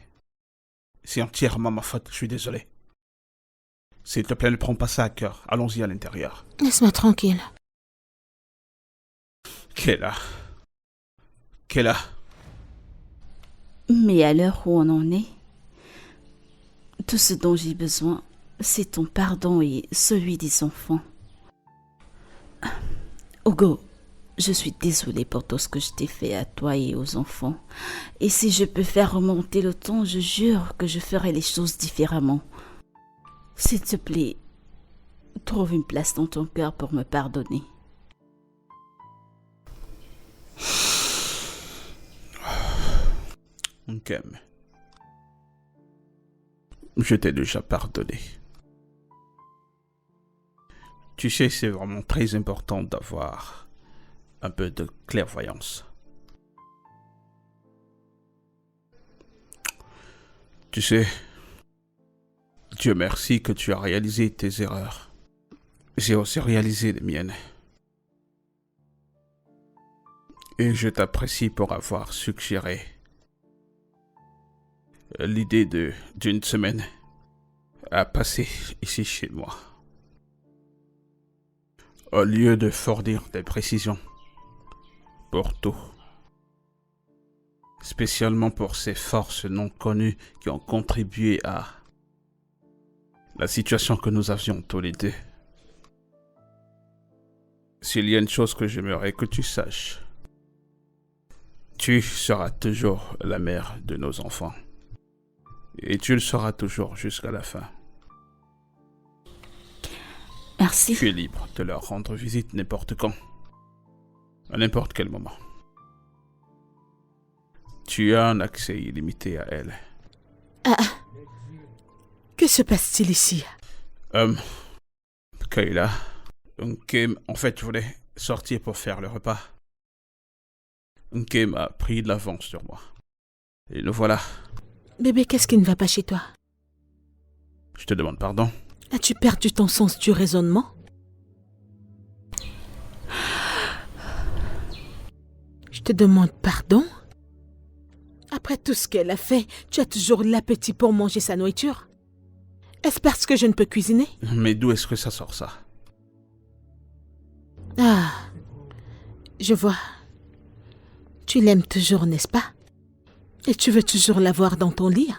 C'est entièrement ma faute, je suis désolé. S'il te plaît, ne prends pas ça à cœur. Allons-y à l'intérieur. Laisse-moi tranquille. Kayla. Kayla. Mais à l'heure où on en est, tout ce dont j'ai besoin, c'est ton pardon et celui des enfants. Ogo, je suis désolée pour tout ce que je t'ai fait à toi et aux enfants. Et si je peux faire remonter le temps, je jure que je ferai les choses différemment. S'il te plaît, trouve une place dans ton cœur pour me pardonner. Kem. Je t'ai déjà pardonné. Tu sais, c'est vraiment très important d'avoir un peu de clairvoyance. Tu sais, Dieu merci que tu as réalisé tes erreurs. J'ai aussi réalisé les miennes. Et je t'apprécie pour avoir suggéré l'idée d'une semaine à passer ici chez moi. au lieu de fournir des précisions pour tout. Spécialement pour ces forces non connues qui ont contribué à la situation que nous avions tous les deux. S'il y a une chose que j'aimerais que tu saches, tu seras toujours la mère de nos enfants. Et tu le seras toujours jusqu'à la fin. Merci. Tu es libre de leur rendre visite n'importe quand, à n'importe quel moment. Tu as un accès illimité à elle. Que se passe-t-il ici? Kayla, en fait, je voulais sortir pour faire le repas. Kim a pris de l'avance sur moi. Et nous voilà. Bébé, qu'est-ce qui ne va pas chez toi? Je te demande pardon. As-tu perdu ton sens du raisonnement? Je te demande pardon? Après tout ce qu'elle a fait, tu as toujours l'appétit pour manger sa nourriture? Est-ce parce que je ne peux cuisiner? Mais d'où est-ce que ça sort ça? Ah, je vois. Tu l'aimes toujours, n'est-ce pas? Et tu veux toujours la voir dans ton lit?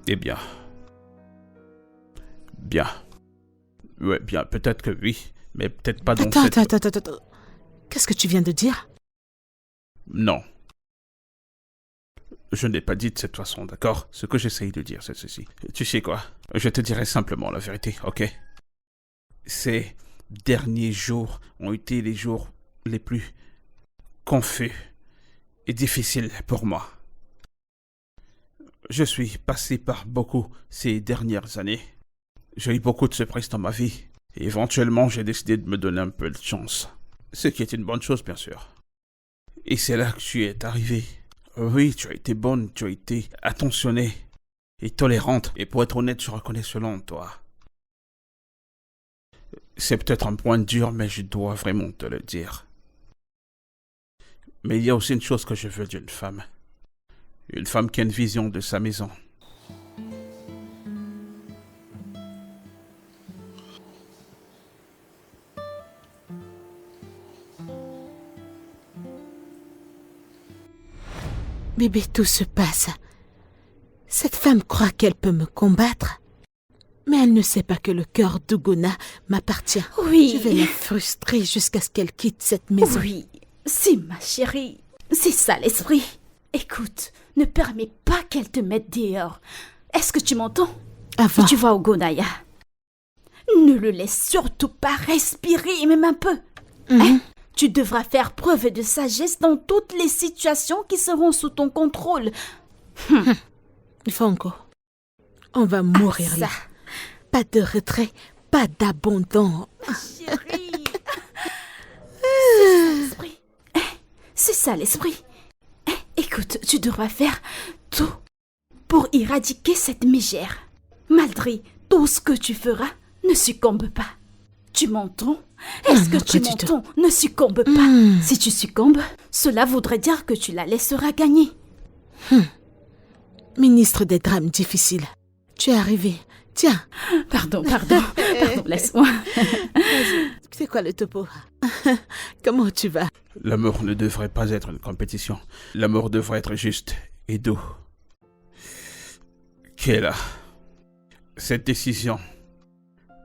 Eh bien. Bien. Ouais, bien, peut-être que oui, mais peut-être pas dans cette... Attends. Qu'est-ce que tu viens de dire? Non. Je n'ai pas dit de cette façon, d'accord? Ce que j'essaye de dire, c'est ceci. Tu sais quoi? Je te dirai simplement la vérité, ok? Ces derniers jours ont été les jours les plus confus et difficiles pour moi. Je suis passé par beaucoup ces dernières années. J'ai eu beaucoup de surprises dans ma vie. Et éventuellement, j'ai décidé de me donner un peu de chance. Ce qui est une bonne chose, bien sûr. Et c'est là que tu es arrivé. Oui, tu as été bonne, tu as été attentionnée et tolérante. Et pour être honnête, je reconnais cela en toi. C'est peut-être un point dur, mais je dois vraiment te le dire. Mais il y a aussi une chose que je veux d'une femme. Une femme qui a une vision de sa maison. Bébé, tout se passe. Cette femme croit qu'elle peut me combattre. Mais elle ne sait pas que le cœur d'Ugona m'appartient. Oui. Je vais la frustrer jusqu'à ce qu'elle quitte cette maison. Oui, c'est ma chérie. C'est ça l'esprit. Écoute, ne permets pas qu'elle te mette dehors. Est-ce que tu m'entends? Avant, Tu vois Ugonaya. Ne le laisse surtout pas respirer, même un peu. Hein? Tu devras faire preuve de sagesse dans toutes les situations qui seront sous ton contrôle. Franco, on va mourir ça. là. Pas de retrait, pas d'abandon. Chérie. C'est ça l'esprit. Écoute, tu devras faire tout pour éradiquer cette mégère. Malgré tout ce que tu feras, ne succombe pas. Tu m'entends? Est-ce que tu m'entends? Ne succombe pas. Si tu succombes, cela voudrait dire que tu la laisseras gagner. Ministre des drames difficiles, tu es arrivé. Tiens. Pardon, laisse-moi. C'est quoi le topo? Comment tu vas? L'amour ne devrait pas être une compétition. L'amour devrait être juste et doux. Kayla, cette décision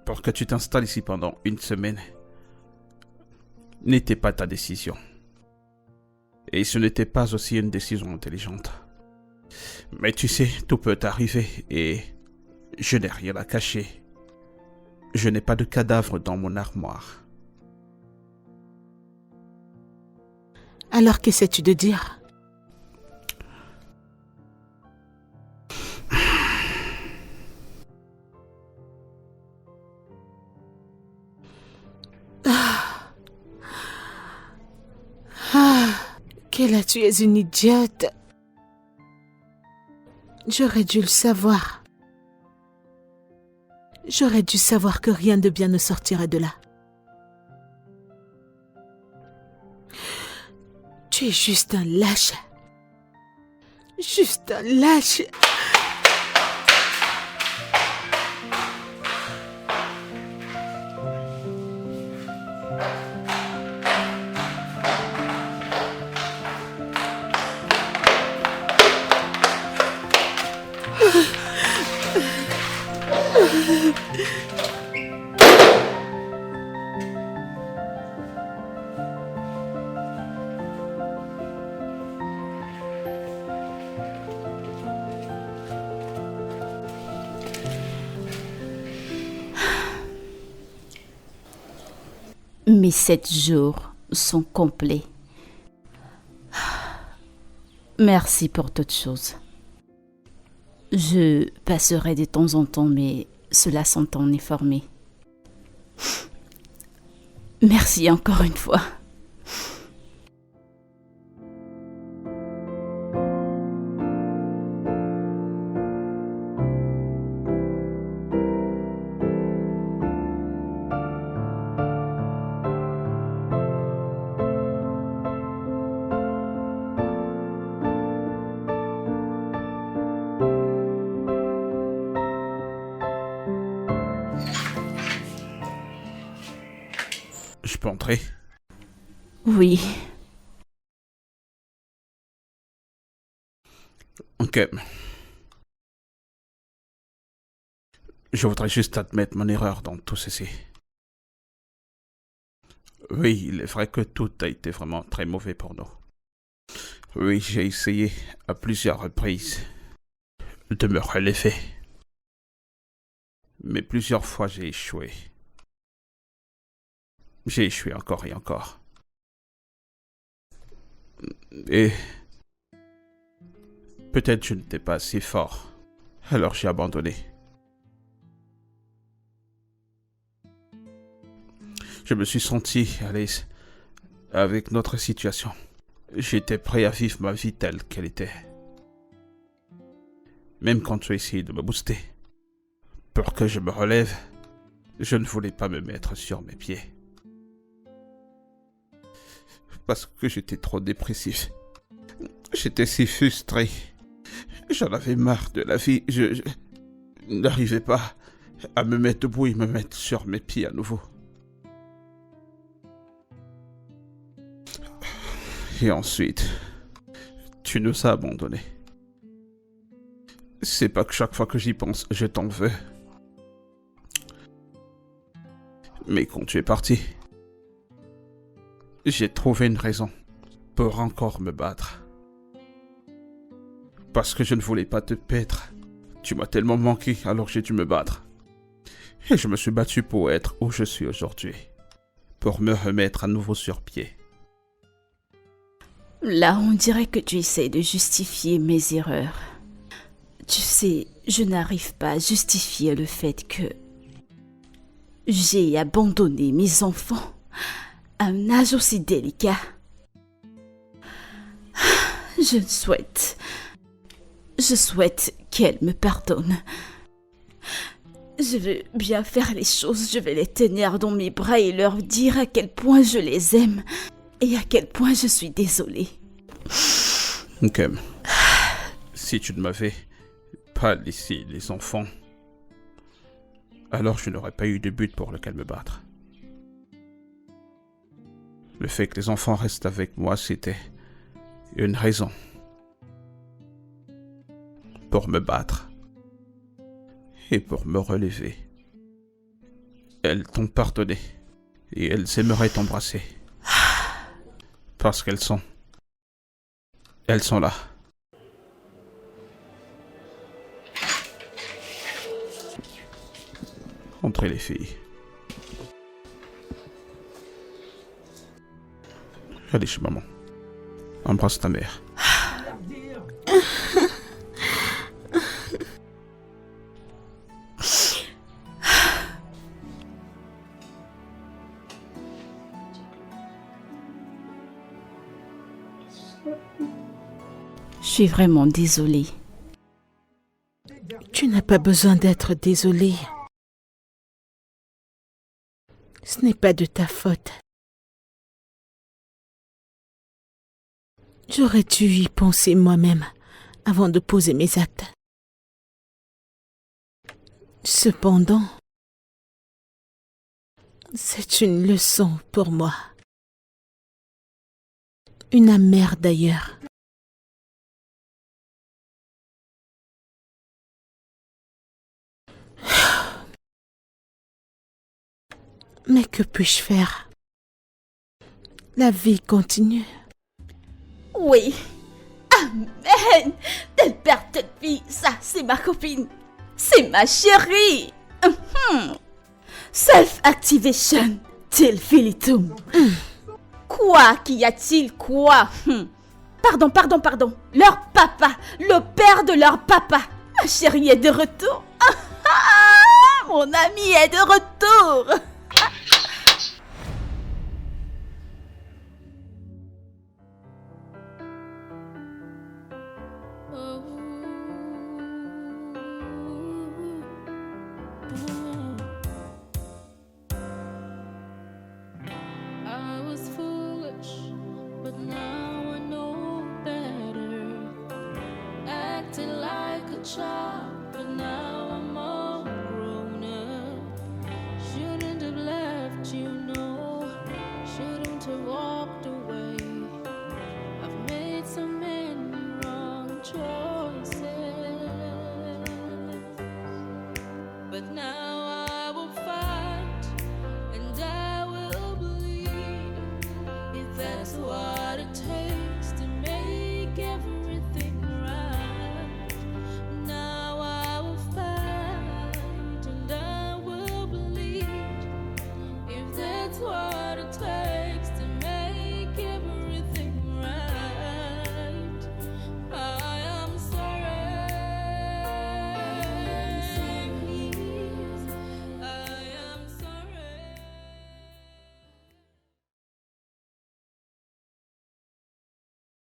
pour que tu t'installes ici pendant une semaine n'était pas ta décision. Et ce n'était pas aussi une décision intelligente. Mais tu sais, tout peut arriver et je n'ai rien à cacher. Je n'ai pas de cadavre dans mon armoire. Alors qu'essaies-tu de dire? Kayla, tu es une idiote. J'aurais dû le savoir. J'aurais dû savoir que rien de bien ne sortirait de là. Tu Tu es juste un lâche. Juste un lâche. Mes 7 jours sont complets. Merci pour toutes choses. Je passerai de temps en temps, mais cela s'entend informé. Merci encore une fois. Je peux entrer? Oui. Ok. Je voudrais juste admettre mon erreur dans tout ceci. Oui, il est vrai que tout a été vraiment très mauvais pour nous. Oui, j'ai essayé à plusieurs reprises de me relever. Mais plusieurs fois j'ai échoué. J'ai échoué encore et encore. Et peut-être je n'étais pas assez fort. Alors j'ai abandonné. Je me suis senti à l'aise avec notre situation. J'étais prêt à vivre ma vie telle qu'elle était. Même quand tu as essayé de me booster, pour que je me relève, je ne voulais pas me mettre sur mes pieds. Parce que j'étais trop dépressif. J'étais si frustré. J'en avais marre de la vie. Je n'arrivais pas à me mettre debout et me mettre sur mes pieds à nouveau. Et ensuite, tu nous as abandonnés. C'est pas que chaque fois que j'y pense, je t'en veux. Mais quand tu es parti, j'ai trouvé une raison pour encore me battre. Parce que je ne voulais pas te perdre. Tu m'as tellement manqué, alors j'ai dû me battre. Et je me suis battu pour être où je suis aujourd'hui. Pour me remettre à nouveau sur pied. Là, on dirait que tu essaies de justifier mes erreurs. Tu sais, je n'arrive pas à justifier le fait que j'ai abandonné mes enfants à un âge aussi délicat. Je souhaite qu'elle me pardonne. Je veux bien faire les choses, je vais les tenir dans mes bras et leur dire à quel point je les aime et à quel point je suis désolée. Ok. Si tu ne m'avais pas laissé les enfants, alors je n'aurais pas eu de but pour lequel me battre. Le fait que les enfants restent avec moi, c'était une raison pour me battre et pour me relever. Elles t'ont pardonné et elles aimeraient t'embrasser parce qu'elles sont là. Entrez les filles. Allez chez maman. Embrasse ta mère. Je suis vraiment désolée. Tu n'as pas besoin d'être désolée. Ce n'est pas de ta faute. J'aurais dû y penser moi-même avant de poser mes actes. Cependant, c'est une leçon pour moi. Une amère d'ailleurs. Mais que puis-je faire? La vie continue. Oui. Amen. Tel père, telle fille, ça, c'est ma copine. C'est ma chérie. Self-activation, till filitum. Quoi? Qu'y a-t-il? Quoi? Pardon. Leur papa, le père de leur papa. Ma chérie est de retour. Mon ami est de retour. I was foolish, but now I know better. Acted like a child, but now I'm all grown up. Shouldn't have left, you know. Shouldn't have walked away. I've made so many wrong choices, but now